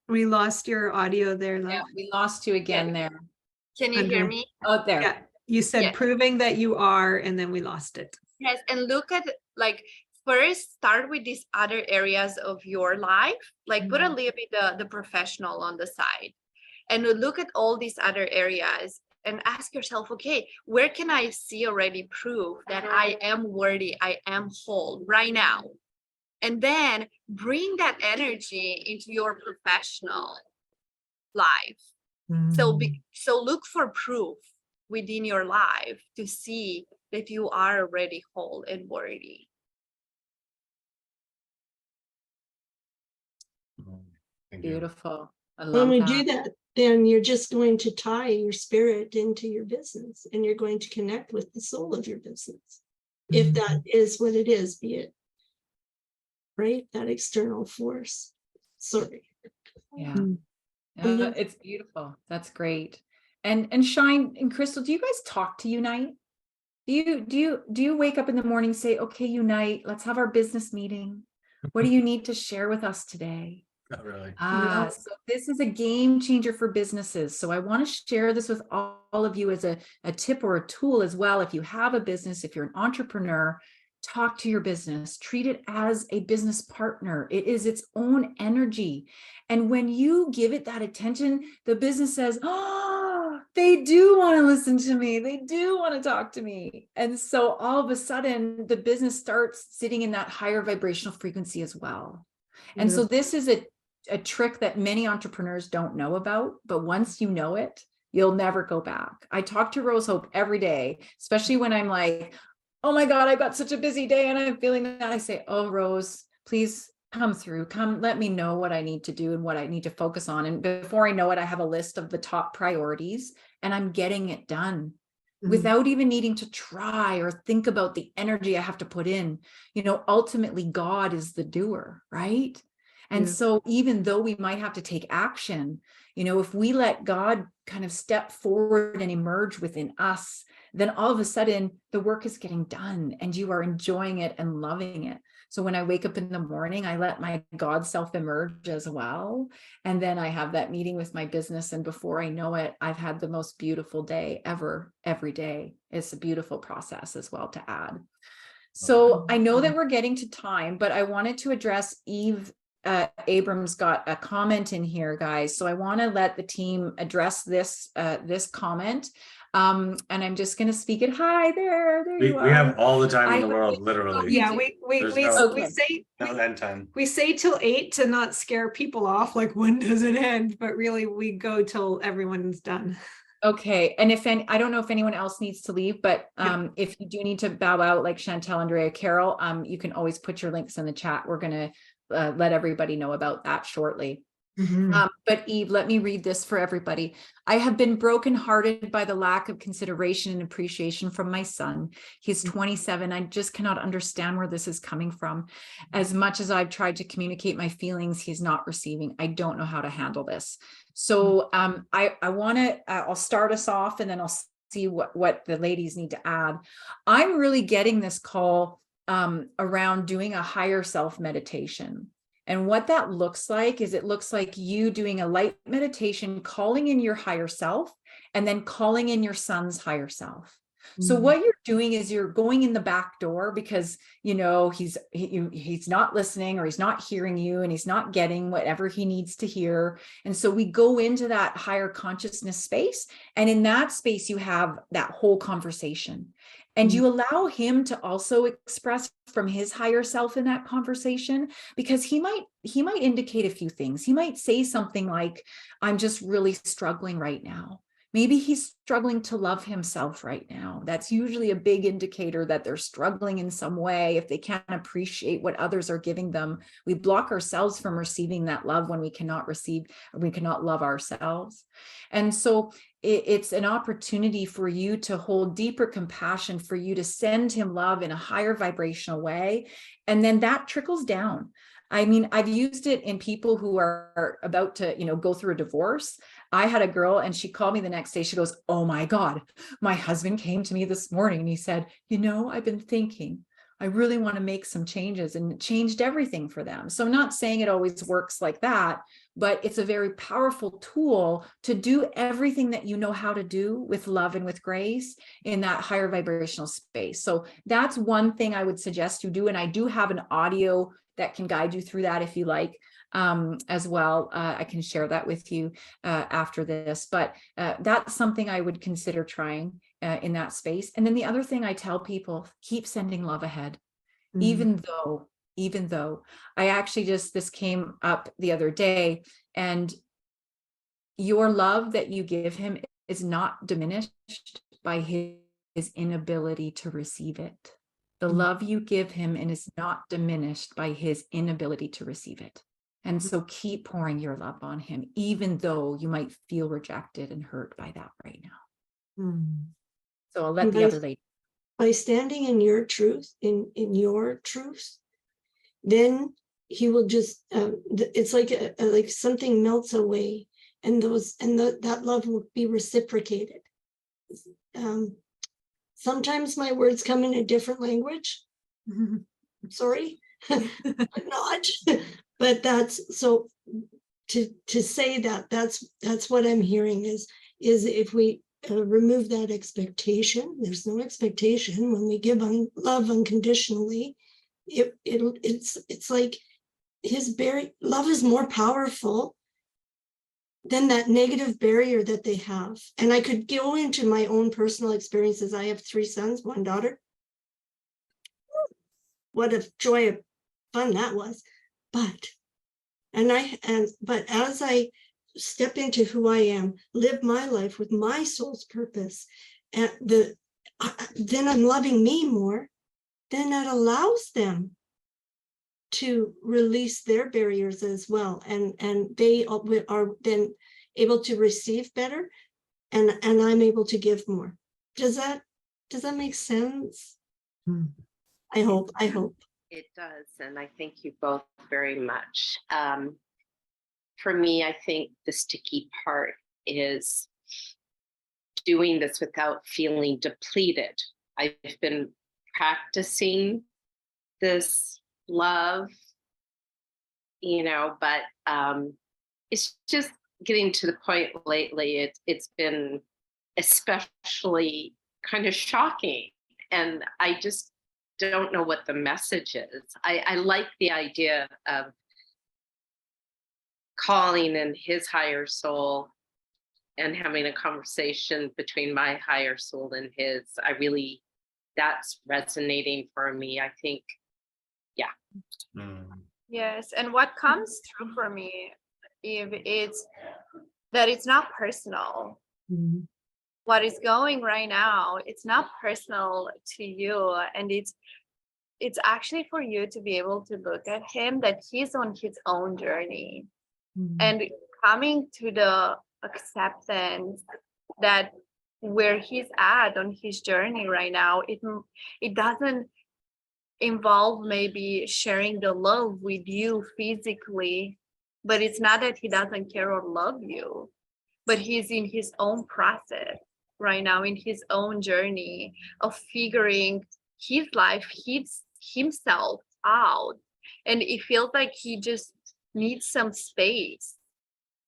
Speaker 1: We lost your audio there, love.
Speaker 3: Yeah, we lost you again there.
Speaker 6: Can you hear me?
Speaker 3: Oh, there.
Speaker 1: Yeah, you said
Speaker 6: Yeah.
Speaker 1: proving that you are, and then we lost it.
Speaker 6: Yes, and look at, like, first start with these other areas of your life, like put a little bit the professional on the side, and look at all these other areas and ask yourself, okay, where can I see already proof that I am worthy, I am whole right now? And then bring that energy into your professional life. So look for proof within your life to see that you are already whole and worthy.
Speaker 3: Beautiful. I love
Speaker 4: When we
Speaker 3: that.
Speaker 4: do that, then you're just going to tie your spirit into your business, and you're going to connect with the soul of your business. If that is what it is, be it, right, that external force. Sorry.
Speaker 3: Yeah. It's beautiful. That's great. And Shine and Kristall, do you guys talk to Unite? Do you wake up in the morning and say, okay, Unite, let's have our business meeting. What do you need to share with us today?
Speaker 2: Not really.
Speaker 3: So this is a game changer for businesses. So I want to share this with all of you as a tip or a tool as well. If you have a business, if you're an entrepreneur, talk to your business, treat it as a business partner. It is its own energy. And when you give it that attention, the business says, oh, they do want to listen to me. They do want to talk to me. And so all of a sudden, the business starts sitting in that higher vibrational frequency as well. And so this is a trick that many entrepreneurs don't know about, but once you know it, you'll never go back. I talk to Rose Hope every day, especially when I'm like, oh my God, I've got such a busy day and I'm feeling that. I say, oh, Rose, please come through, let me know what I need to do and what I need to focus on. And before I know it, I have a list of the top priorities and I'm getting it done without even needing to try or think about the energy I have to put in. Ultimately, God is the doer, right? And so even though we might have to take action, if we let God kind of step forward and emerge within us, then all of a sudden the work is getting done and you are enjoying it and loving it. So when I wake up in the morning, I let my God self emerge as well. And then I have that meeting with my business. And before I know it, I've had the most beautiful day ever, every day. It's a beautiful process as well to add. So I know that we're getting to time, but I wanted to address Eve Abrams got a comment in here, guys. So I want to let the team address this comment. And I'm just going to speak it. Hi there. There you are.
Speaker 2: We have all the time in the
Speaker 3: I-
Speaker 2: world, literally.
Speaker 1: Yeah,
Speaker 3: do.
Speaker 2: There's no-
Speaker 1: we say
Speaker 2: No end time.
Speaker 1: we say till 8 to not scare people off, like when does it end? But really we go till everyone's done.
Speaker 3: Okay. And I don't know if anyone else needs to leave, but if you do need to bow out like Chantel, Andreea, Carol, you can always put your links in the chat. We're going to let everybody know about that shortly. But Eve, let me read this for everybody. I have been brokenhearted by the lack of consideration and appreciation from my son. He's 27. I just cannot understand where this is coming from. As much as I've tried to communicate my feelings, he's not receiving. I don't know how to handle this. So I'll start us off and then I'll see what the ladies need to add. I'm really getting this call around doing a higher self meditation. And what that looks like is it looks like you doing a light meditation, calling in your higher self, and then calling in your son's higher self. So what you're doing is you're going in the back door because, he's not listening or he's not hearing you and he's not getting whatever he needs to hear. And so we go into that higher consciousness space. And in that space, you have that whole conversation. And you allow him to also express from his higher self in that conversation, because he might indicate a few things. He might say something like, I'm just really struggling right now. Maybe he's struggling to love himself right now. That's usually a big indicator that they're struggling in some way. If they can't appreciate what others are giving them, we block ourselves from receiving that love when we cannot love ourselves. And so it's an opportunity for you to hold deeper compassion, for you to send him love in a higher vibrational way. And then that trickles down. I mean, I've used it in people who are about to, go through a divorce. I had a girl and she called me the next day. She goes, oh my God, my husband came to me this morning and he said, I've been thinking, I really want to make some changes, and it changed everything for them. So I'm not saying it always works like that, but it's a very powerful tool to do everything that you know how to do with love and with grace in that higher vibrational space. So that's one thing I would suggest you do. And I do have an audio that can guide you through that if you like as well. I can share that with you after this, but that's something I would consider trying in that space. And then the other thing I tell people, keep sending love ahead, even though I actually this came up the other day, and your love that you give him is not diminished by his inability to receive it. The love you give him and is not diminished by his inability to receive it. And so keep pouring your love on him, even though you might feel rejected and hurt by that right now. So I'll let the other lady.
Speaker 4: By standing in your truth, in your truth, then he will just, it's like something melts away, and that love will be reciprocated. Sometimes my words come in a different language. Sorry, not. But that's so. To say that's what I'm hearing is if we remove that expectation, there's no expectation when we give love unconditionally. It's like love is more powerful than that negative barrier that they have. And I could go into my own personal experiences. I have 3 sons, 1 daughter. What a joy of fun that was. But as I step into who I am, live my life with my soul's purpose, and then I'm loving me more, then that allows them to release their barriers as well, and they are then able to receive better, and I'm able to give more. Does that make sense? I hope.
Speaker 9: It does, and I thank you both very much. For me, I think the sticky part is doing this without feeling depleted. I've been practicing this love, but it's just getting to the point lately. It's been especially kind of shocking, and I just don't know what the message is. I like the idea of calling in his higher soul and having a conversation between my higher soul and his, that's resonating for me. I think, yeah.
Speaker 6: Yes, and what comes through for me, Eve, is that it's not personal. What is going right now, it's not personal to you, and it's actually for you to be able to look at him that he's on his own journey, and coming to the acceptance that where he's at on his journey right now, it doesn't involve maybe sharing the love with you physically, but it's not that he doesn't care or love you, but he's in his own process right now, in his own journey of figuring his life, himself out, and it feels like he just needs some space.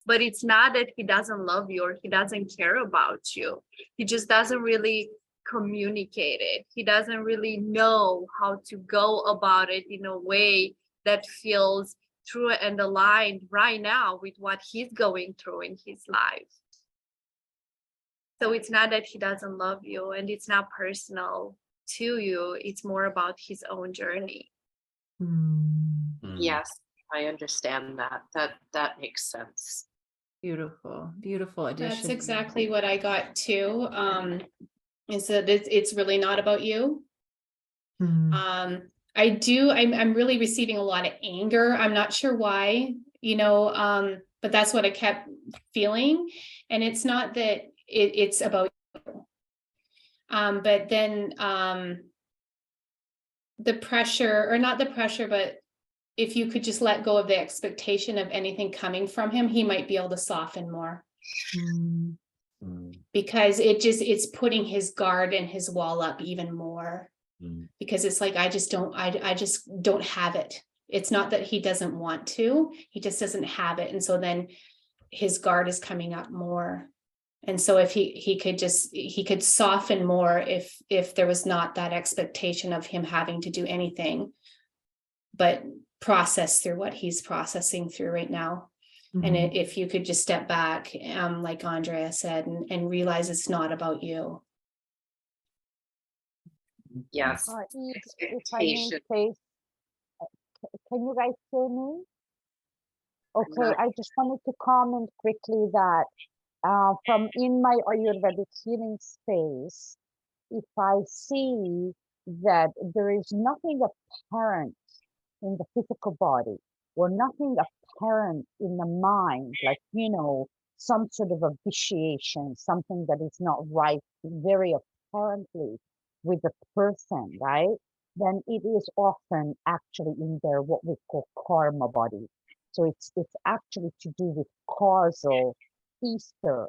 Speaker 6: But it's not that he doesn't love you or he doesn't care about you. He just doesn't really communicate it. He doesn't really know how to go about it in a way that feels true and aligned right now with what he's going through in his life. So it's not that he doesn't love you, and it's not personal to you. It's more about his own journey.
Speaker 9: Yes, I understand that. That makes sense.
Speaker 3: Beautiful, beautiful addition.
Speaker 5: That's exactly what I got too. Is that it's really not about you. I'm really receiving a lot of anger. I'm not sure why, but that's what I kept feeling. And it's not that it's about you. But then the pressure, or not the pressure, but if you could just let go of the expectation of anything coming from him, he might be able to soften more. Because it's putting his guard and his wall up even more. Because it's like, I just don't have it. It's not that he doesn't want to, he just doesn't have it. And so then his guard is coming up more. And so if he could soften more if there was not that expectation of him having to do anything, but process through what he's processing through right now. And if you could just step back, like Andreea said, and realize it's not about you.
Speaker 9: Yes.
Speaker 7: If I may say, can you guys hear me? Okay, I just wanted to comment quickly that from in my Ayurvedic healing space, if I see that there is nothing apparent in the physical body, or nothing apparent in the mind, like, some sort of a vitiation, something that is not right very apparently with the person, right? Then it is often actually in there what we call karma body. So it's actually to do with causal ether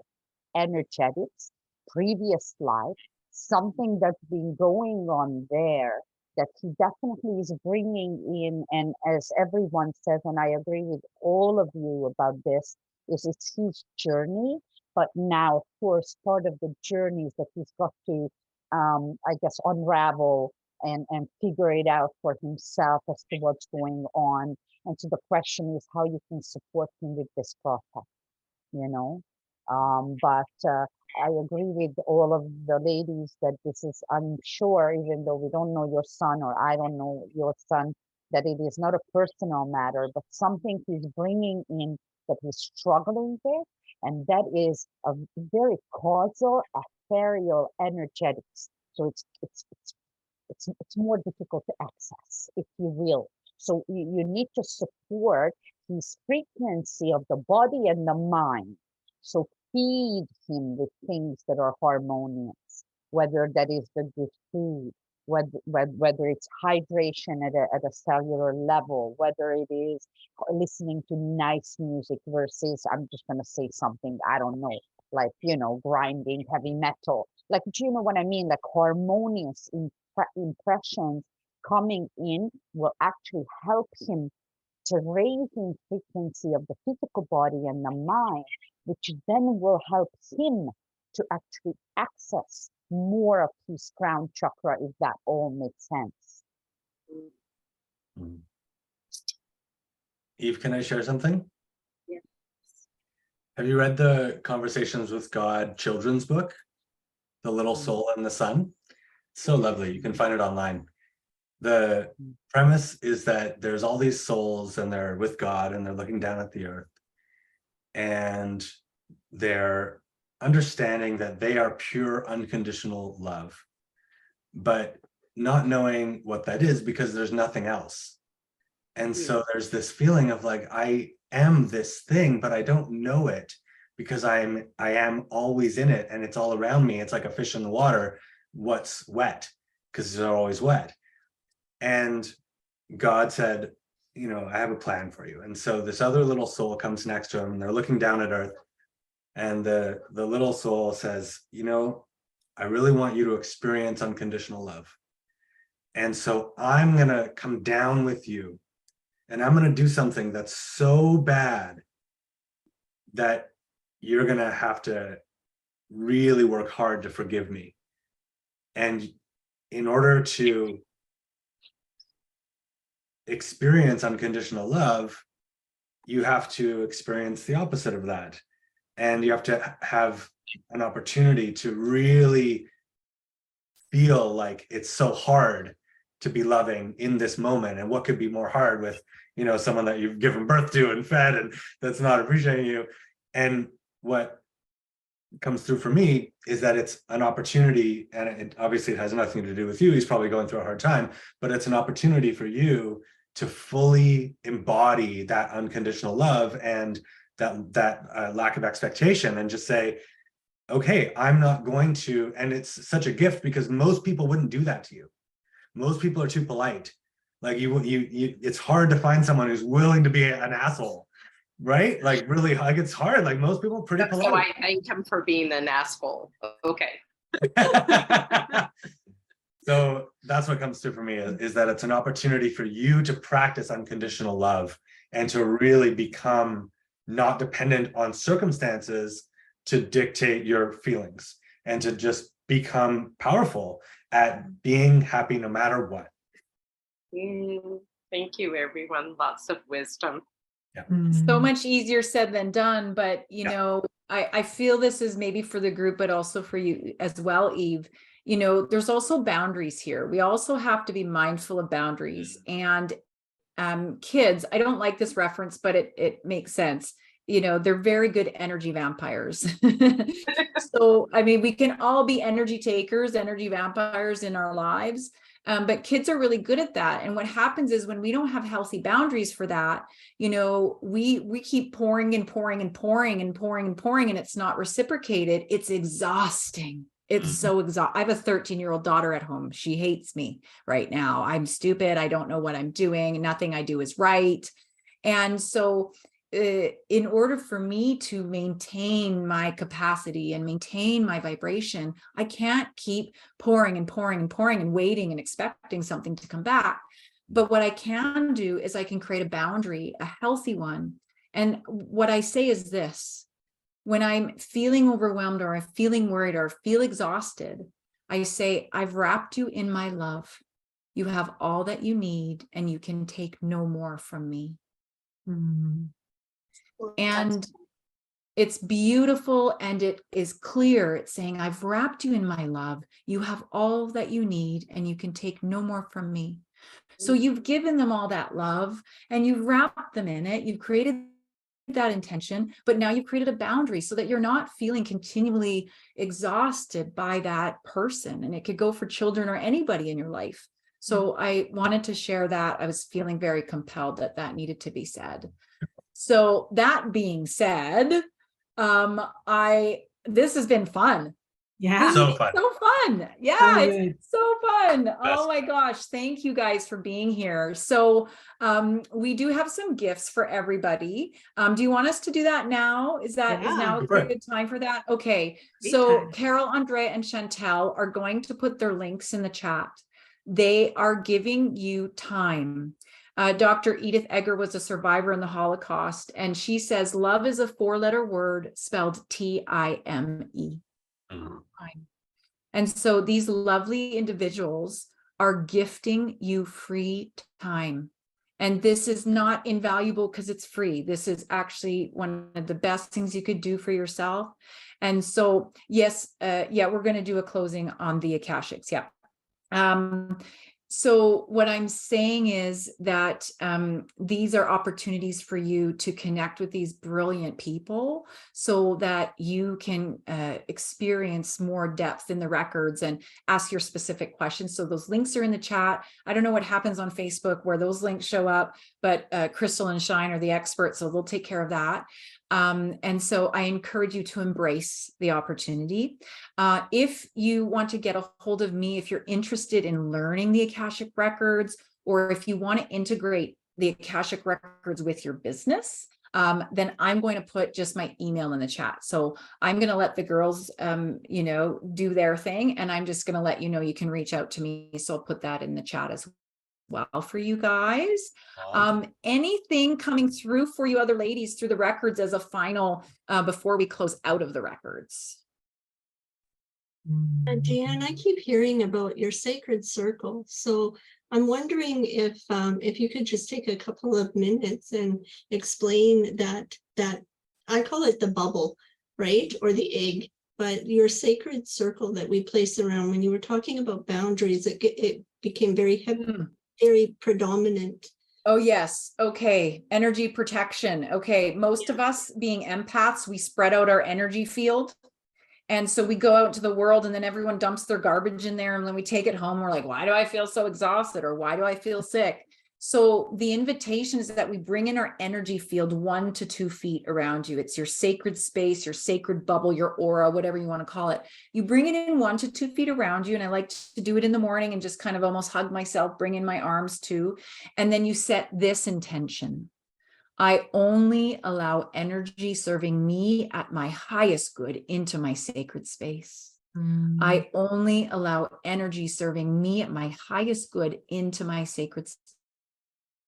Speaker 7: energetics, previous life, something that's been going on there that he definitely is bringing in. And as everyone says, and I agree with all of you about this, is it's his journey. But now, of course, part of the journey is that he's got to, I guess, unravel and figure it out for himself as to what's going on. And so the question is how you can support him with this process, But I agree with all of the ladies that this is, I'm sure, even though we don't know your son, or I don't know your son, that it is not a personal matter, but something he's bringing in that he's struggling with. And that is a very causal, ethereal energetics. So it's more difficult to access, if you will. So you need to support his frequency of the body and the mind. So feed him with things that are harmonious, whether that is the good food, whether it's hydration at a cellular level, whether it is listening to nice music versus, I'm just going to say something, I don't know, like, grinding heavy metal. Like, do you know what I mean? Like harmonious impressions coming in will actually help him to raise in frequency of the physical body and the mind, which then will help him to actually access more of his crown chakra, if that all makes sense.
Speaker 2: Eve, can I share something?
Speaker 9: Yes.
Speaker 2: Have you read the Conversations with God children's book, The Little Soul and the Sun? So lovely. You can find it online. The premise is that there's all these souls and they're with God and they're looking down at the earth. And they're understanding that they are pure unconditional love, but not knowing what that is because there's nothing else. And so there's this feeling of like, I am this thing, but I don't know it because I am always in it and it's all around me. It's like a fish in the water. What's wet? Because they're always wet. And God said, you know, I have a plan for you. And so this other little soul comes next to him and they're looking down at earth. And the little soul says, you know, I really want you to experience unconditional love. And so I'm going to come down with you and I'm going to do something that's so bad that you're going to have to really work hard to forgive me. And in order to experience unconditional love, you have to experience the opposite of that. And you have to have an opportunity to really feel like it's so hard to be loving in this moment. And what could be more hard with, you know, someone that you've given birth to and fed and that's not appreciating you. And what comes through for me is that it's an opportunity, and it obviously it has nothing to do with you. He's probably going through a hard time, but it's an opportunity for you to fully embody that unconditional love and that lack of expectation, and just say, okay, I'm not going to. And it's such a gift because most people wouldn't do that to you. Most people are too polite. Like it's hard to find someone who's willing to be an asshole, right? Like really, like it's hard. Like most people are pretty polite.
Speaker 9: So I thank him for being an asshole. Okay.
Speaker 2: So that's what comes through for me is that it's an opportunity for you to practice unconditional love and to really become not dependent on circumstances to dictate your feelings and to just become powerful at being happy no matter what.
Speaker 9: Thank you, everyone. Lots of wisdom.
Speaker 2: Yeah.
Speaker 3: So much easier said than done, but you know, I feel this is maybe for the group, but also for you as well, Eve. You know, there's also boundaries here. We also have to be mindful of boundaries. And kids, I don't like this reference, but it makes sense. You know, they're very good energy vampires. So, I mean, we can all be energy takers, energy vampires in our lives. But kids are really good at that. And what happens is when we don't have healthy boundaries for that, you know, we keep pouring and pouring and pouring and pouring and pouring, and it's not reciprocated. It's exhausting. It's so exhausting. I have a 13-year-old daughter at home. She hates me right now. I'm stupid. I don't know what I'm doing. Nothing I do is right. And so in order for me to maintain my capacity and maintain my vibration, I can't keep pouring and pouring and pouring and waiting and expecting something to come back. But what I can do is I can create a boundary, a healthy one. And what I say is this: when I'm feeling overwhelmed or I'm feeling worried or feel exhausted, I say, I've wrapped you in my love. You have all that you need and you can take no more from me. And it's beautiful and it is clear. It's saying, I've wrapped you in my love. You have all that you need and you can take no more from me. So you've given them all that love and you've wrapped them in it. You've created that intention, but now you've created a boundary so that you're not feeling continually exhausted by that person. And it could go for children or anybody in your life. So I wanted to share that. I was feeling very compelled that that needed to be said. So that being said, this has been fun.
Speaker 1: Yeah.
Speaker 2: So fun.
Speaker 3: So fun. Yeah, it's so fun. Oh my gosh. Thank you guys for being here. So we do have some gifts for everybody. Do you want us to do that now? Is now a good time for that? Okay. So Carol, Andreea, and Chantel are going to put their links in the chat. They are giving you time. Dr. Edith Egger was a survivor in the Holocaust, and she says, love is a 4-letter word spelled T-I-M-E. And so these lovely individuals are gifting you free time. And this is not invaluable because it's free. This is actually one of the best things you could do for yourself. And so, yes, yeah, we're going to do a closing on the Akashics. Yeah. So what I'm saying is that these are opportunities for you to connect with these brilliant people so that you can experience more depth in the records and ask your specific questions. So those links are in the chat. I don't know what happens on Facebook where those links show up, but Kristall and Shine are the experts, so they'll take care of that. And so I encourage you to embrace the opportunity. If you want to get a hold of me, if you're interested in learning the Akashic records, or if you want to integrate the Akashic records with your business, then I'm going to put just my email in the chat. So I'm going to let the girls, you know, do their thing, and I'm just going to let you know you can reach out to me. So I'll put that in the chat as well for you guys. Anything coming through for you other ladies through the records as a final before we close out of the records?
Speaker 4: DeeAnne, I keep hearing about your sacred circle. So I'm wondering if you could just take a couple of minutes and explain that I call it the bubble, right? Or the egg, but your sacred circle that we place around. When you were talking about boundaries, it became very heavy, very predominant.
Speaker 3: Oh, yes. Okay. Energy protection. Okay. Most of us being empaths, we spread out our energy field. And so we go out into the world and then everyone dumps their garbage in there. And then we take it home. We're like, why do I feel so exhausted? Or why do I feel sick? So the invitation is that we bring in our energy field 1 to 2 feet around you. It's your sacred space, your sacred bubble, your aura, whatever you want to call it. You bring it in 1 to 2 feet around you. And I like to do it in the morning and just kind of almost hug myself, bring in my arms too. And then you set this intention. I only allow energy serving me at my highest good into my sacred space. I only allow energy serving me at my highest good into my sacred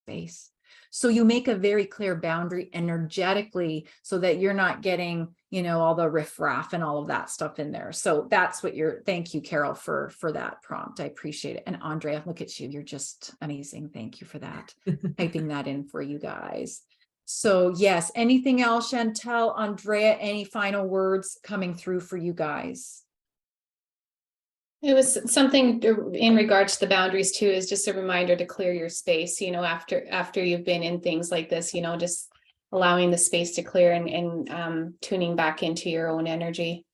Speaker 3: space. So you make a very clear boundary energetically so that you're not getting, you know, all the riffraff and all of that stuff in there. So that's what thank you, Carol, for that prompt. I appreciate it. And Andrea, look at you. You're just amazing. Thank you for that. Typing that in for you guys. So yes, anything else, Chantel, Andrea, any final words coming through for you guys?
Speaker 5: It was something in regards to the boundaries too, is just a reminder to clear your space, you know, after you've been in things like this, you know, just allowing the space to clear and tuning back into your own energy.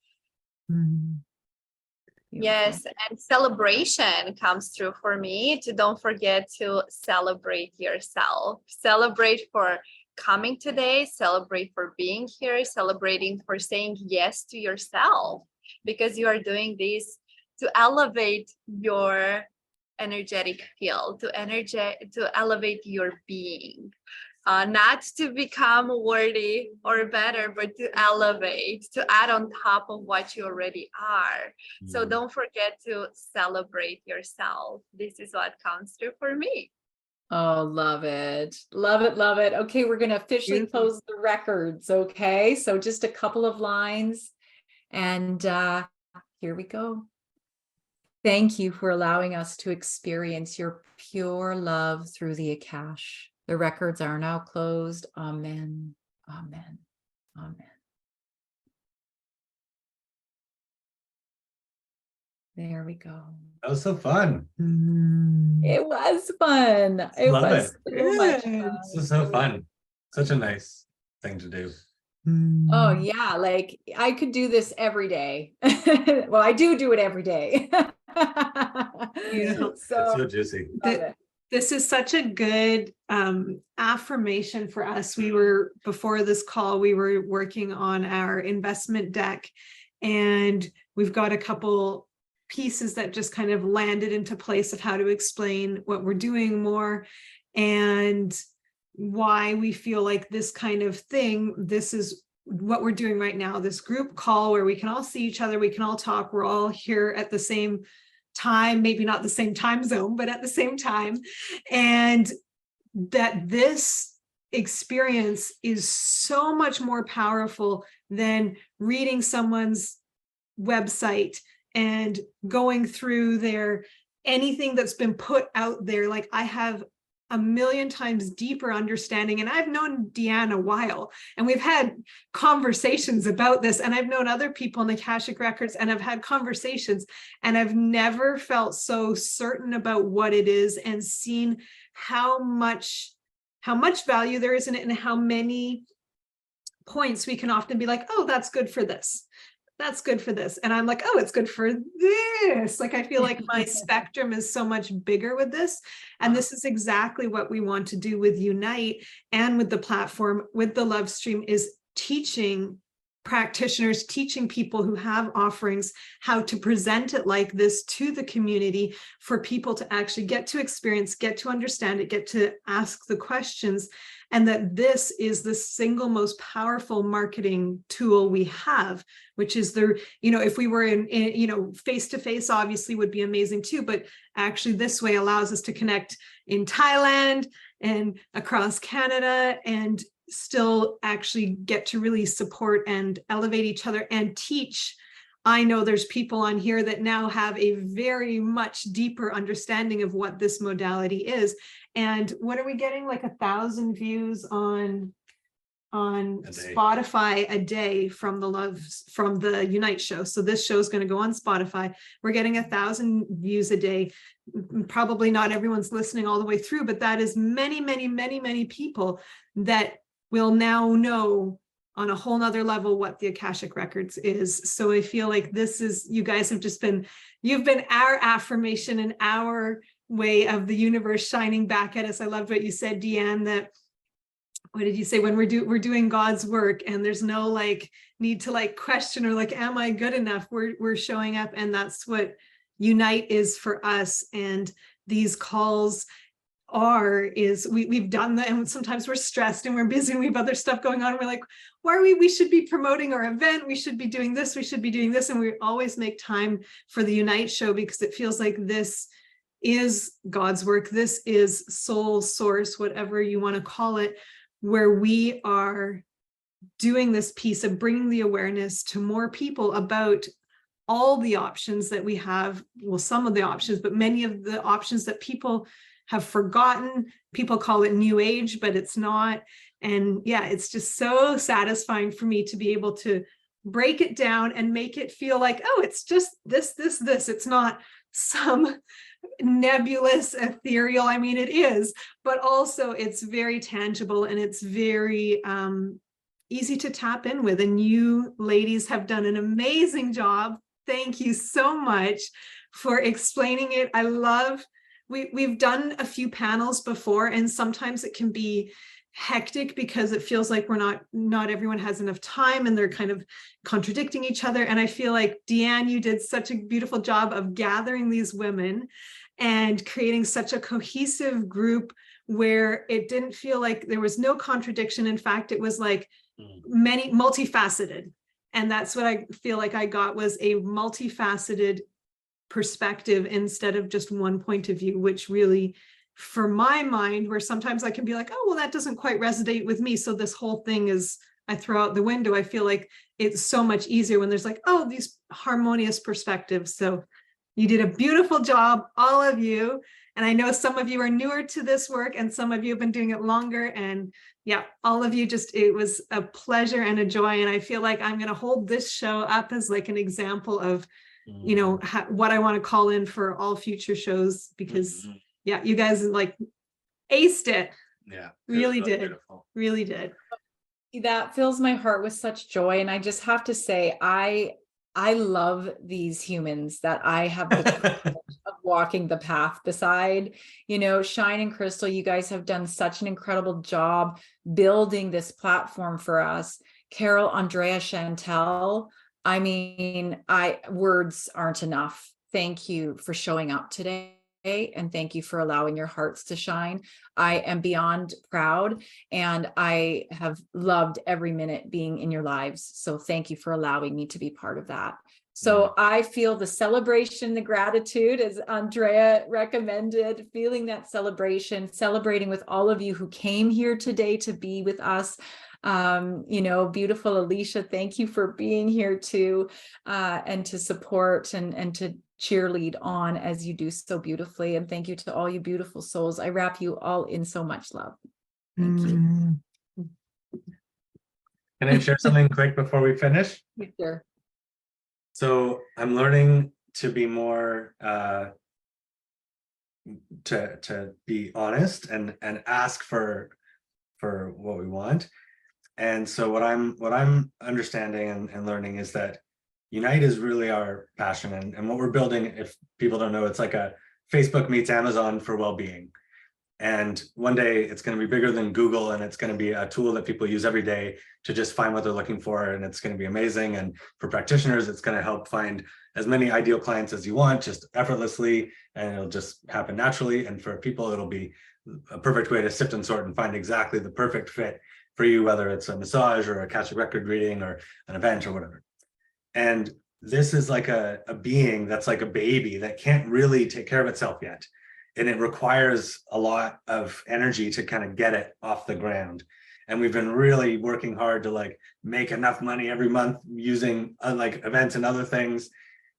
Speaker 6: Yes, and celebration comes through for me. Don't forget to celebrate yourself. Celebrate for coming today, celebrate for being here, celebrating for saying yes to yourself, because you are doing this to elevate your energetic field, to elevate your being, not to become worthy or better, but to elevate, to add on top of what you already are. So don't forget to celebrate yourself. This is what comes through for me.
Speaker 3: Oh, love it. Love it. Love it. Okay. We're going to officially close the records. Okay. So just a couple of lines and here we go. Thank you for allowing us to experience your pure love through the Akash. The records are now closed. Amen. Amen. Amen. There we go.
Speaker 2: That was so fun.
Speaker 3: It was fun. It
Speaker 2: Love
Speaker 3: was
Speaker 2: it.
Speaker 3: so much fun.
Speaker 2: This is so fun. Such a nice thing to do.
Speaker 3: Oh yeah, like I could do this every day. Well, I do it every day.
Speaker 1: Beautiful.
Speaker 2: It's so juicy.
Speaker 1: This is such a good affirmation for us. Before this call, we were working on our investment deck, and we've got a couple pieces that just kind of landed into place of how to explain what we're doing more and why we feel like this kind of thing, this is what we're doing right now, this group call where we can all see each other, we can all talk, we're all here at the same time, maybe not the same time zone, but at the same time. And that this experience is so much more powerful than reading someone's website and going through anything that's been put out there. Like I have a million times deeper understanding. And I've known DeeAnne a while, and we've had conversations about this, and I've known other people in the Akashic Records, and I've had conversations, and I've never felt so certain about what it is, and seen how much value there is in it, and how many points we can often be like, oh, that's good for this. That's good for this. And I'm like, oh, it's good for this. Like, I feel like my spectrum is so much bigger with this. And this is exactly what we want to do with Unite and with the platform, with the love stream, is teaching practitioners, teaching people who have offerings how to present it like this to the community, for people to actually get to experience, get to understand it, get to ask the questions. And that this is the single most powerful marketing tool we have, which is if we were in face-to-face, obviously would be amazing too, but actually this way allows us to connect in Thailand and across Canada, and still actually get to really support and elevate each other and teach. I know there's people on here that now have a very much deeper understanding of what this modality is. And what are we getting? Like 1,000 views on Spotify a day from the Unite show. So this show is going to go on Spotify. We're getting 1,000 views a day. Probably not everyone's listening all the way through, but that is many, many, many, many people that will now know on a whole nother level what the Akashic Records is. So I feel like you guys have you've been our affirmation and our way of the universe shining back at us. I loved what you said, DeeAnne, that, what did you say, when we're doing God's work and there's no need to question or am I good enough? We're showing up, and that's what Unite is for us. And these calls we've done that, and sometimes we're stressed and we're busy and we have other stuff going on. And we're like, why are we should be promoting our event. We should be doing this. We should be doing this. And we always make time for the Unite show, because it feels like this is God's work. This is soul source, whatever you want to call it, where we are doing this piece of bringing the awareness to more people about all the options that we have. Well, some of the options, but many of the options that people have forgotten. People call it new age, but it's not. And yeah, it's just so satisfying for me to be able to break it down and make it feel like, oh, it's just this. It's not some nebulous, ethereal. I mean, it is, but also it's very tangible, and it's very easy to tap in with. And you ladies have done an amazing job. Thank you so much for explaining it. I love, we've done a few panels before, and sometimes it can be hectic because it feels like not everyone has enough time, and they're kind of contradicting each other. And I feel like, DeeAnne, you did such a beautiful job of gathering these women and creating such a cohesive group where it didn't feel like there was no contradiction. In fact, it was like many multifaceted. And that's what I feel like I got, was a multifaceted perspective instead of just one point of view, which really, for my mind, where sometimes I can be like, oh, well, that doesn't quite resonate with me, so this whole thing I throw out the window. I feel like it's so much easier when there's these harmonious perspectives. So you did a beautiful job, all of you. And I know some of you are newer to this work, and some of you have been doing it longer. And yeah, all of you, it was a pleasure and a joy. And I feel like I'm going to hold this show up as an example of, what I want to call in for all future shows, because yeah, you guys aced it. Yeah, really did. Beautiful. Really did.
Speaker 3: That fills my heart with such joy. And I just have to say, I love these humans that I have the privilege of walking the path beside. Shine and Kristall, you guys have done such an incredible job building this platform for us. Carol, Andreea, Chantel, I mean, words aren't enough. Thank you for showing up today. And thank you for allowing your hearts to shine. I am beyond proud, and I have loved every minute being in your lives. So thank you for allowing me to be part of that. So I feel the celebration, the gratitude, as Andreea recommended, feeling that celebration, celebrating with all of you who came here today to be with us. Beautiful Alicia, thank you for being here too, and to support and to cheerlead on as you do so beautifully. And thank you to all you beautiful souls. I wrap you all in so much love. Thank you.
Speaker 2: Can I share something quick before we finish?
Speaker 3: Sure.
Speaker 2: So I'm learning to be more to be honest and ask for what we want. And so what I'm understanding and learning is that Unite is really our passion, and what we're building, if people don't know, it's like a Facebook meets Amazon for well-being. And one day it's going to be bigger than Google, and it's going to be a tool that people use every day to just find what they're looking for, and it's going to be amazing. And for practitioners, it's going to help find as many ideal clients as you want, just effortlessly, and it'll just happen naturally. And for people, it'll be a perfect way to sift and sort and find exactly the perfect fit for you, whether it's a massage or a Akashic record reading or an event or whatever. And this is like a being that's like a baby that can't really take care of itself yet. And it requires a lot of energy to kind of get it off the ground. And we've been really working hard to like make enough money every month using like events and other things.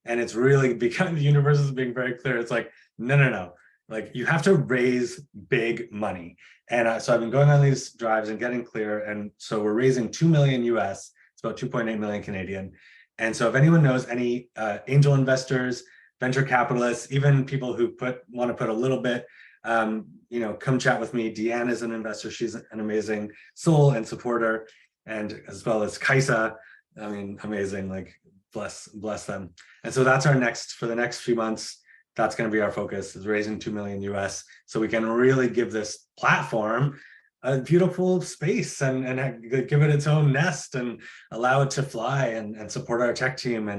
Speaker 2: And it's really become, the universe is being very clear. It's like, no. Like you have to raise big money. And so I've been going on these drives and getting clear. And so we're raising 2 million US, it's about 2.8 million Canadian. And so if anyone knows any angel investors, venture capitalists, even people who want to put a little bit, come chat with me. DeeAnne is an investor. She's an amazing soul and supporter, and as well as Kaisa. I mean, amazing, like bless them. And so that's for the next few months, that's going to be our focus, is raising 2 million US so we can really give this platform a beautiful space and give it its own nest and allow it to fly and support our tech team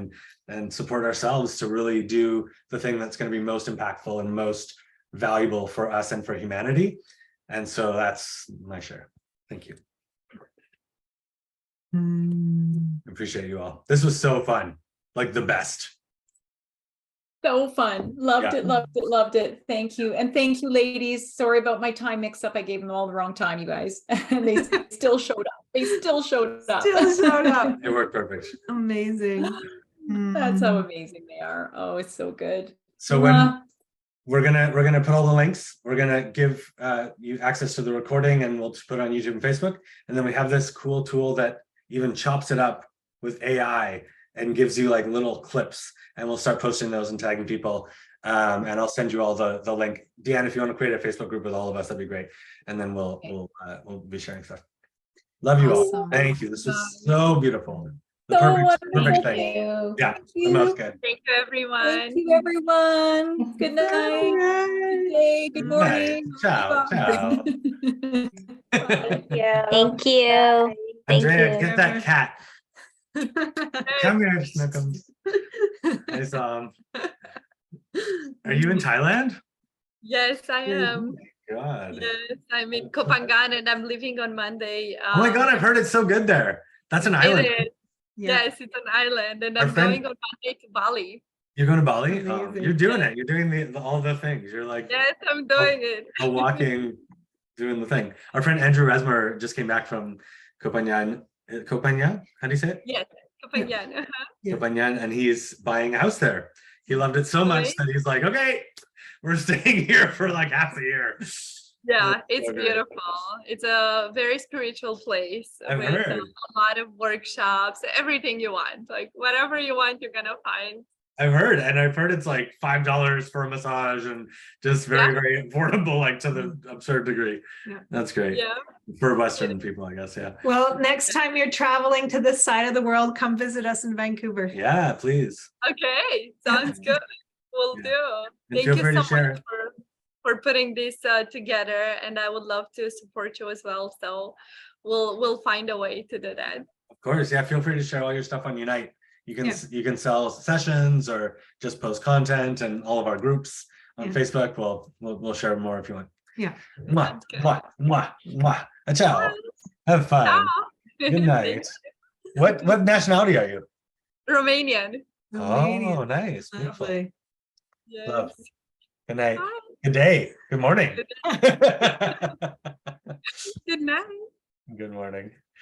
Speaker 2: and support ourselves to really do the thing that's going to be most impactful and most valuable for us and for humanity. And so that's my share. Thank you. Appreciate you all. This was so fun, like the best.
Speaker 3: So fun. Loved it. Thank you. And thank you, ladies. Sorry about my time mix up. I gave them all the wrong time, you guys. And they still showed up. Still showed up.
Speaker 2: It worked perfect.
Speaker 1: Amazing.
Speaker 3: That's how amazing they are. Oh, it's so good.
Speaker 2: So when we're gonna put all the links, we're gonna give you access to the recording, and we'll put it on YouTube and Facebook. And then we have this cool tool that even chops it up with AI and gives you like little clips, and we'll start posting those and tagging people. And I'll send you all the link. DeeAnne, if you want to create a Facebook group with all of us, that'd be great. And then we'll be sharing stuff. Love you all. Thank you. This was so beautiful. The perfect thing. Yeah, the most good.
Speaker 6: Thank you, everyone.
Speaker 3: Thank you, everyone. Good night. Good day. Good morning.
Speaker 2: Ciao.
Speaker 8: Thank you.
Speaker 10: Thank you.
Speaker 2: Andreea, get that cat. Come here, Snookums. Nice, are you in Thailand?
Speaker 6: Yes, I am.
Speaker 2: Oh my God.
Speaker 6: Yes, I'm in Koh Phangan and I'm leaving on Monday.
Speaker 2: Oh my God, I've heard it's so good there. That's an island.
Speaker 6: It is.
Speaker 1: Yeah.
Speaker 6: Yes, it's an island, and I'm going on Monday to Bali.
Speaker 2: You're going to Bali? Oh,
Speaker 1: Amazing.
Speaker 2: you're doing it. You're doing all the things. You're like,
Speaker 6: Yes, I'm doing it.
Speaker 2: walking, doing the thing. Our friend Andrew Resmer just came back from Koh Phangan. Koh Phangan? How do you say it?
Speaker 6: Yes, Koh Phangan.
Speaker 2: Koh Phangan, and he's buying a house there. He loved it so much that he's like, okay, we're staying here for like half a year.
Speaker 6: Yeah, it's beautiful. It's a very spiritual place with a lot of workshops, everything you want. Like whatever you want, you're gonna find.
Speaker 2: I've heard it's like $5 for a massage and just very affordable, like to the absurd degree. Yeah. That's great. Yeah. For Western people, I guess. Yeah.
Speaker 1: Well, next time you're traveling to this side of the world, come visit us in Vancouver.
Speaker 2: Yeah, please.
Speaker 6: Okay, sounds good. We'll do.
Speaker 2: And
Speaker 6: thank you so much for putting this together, and I would love to support you as well. So we'll find a way to do that.
Speaker 2: Of course, yeah. Feel free to share all your stuff on Unite. You can sell sessions or just post content, and all of our groups on Facebook. We'll share more if you want.
Speaker 1: Yeah.
Speaker 2: Mwah, mwah, mwah, mwah. Ciao. Have fun. Ciao. Good night. What nationality are you?
Speaker 6: Romanian.
Speaker 2: Oh, nice. Beautiful.
Speaker 6: Yes.
Speaker 2: Love. Good night. Bye. Good day. Good morning.
Speaker 6: Good night.
Speaker 2: Good morning.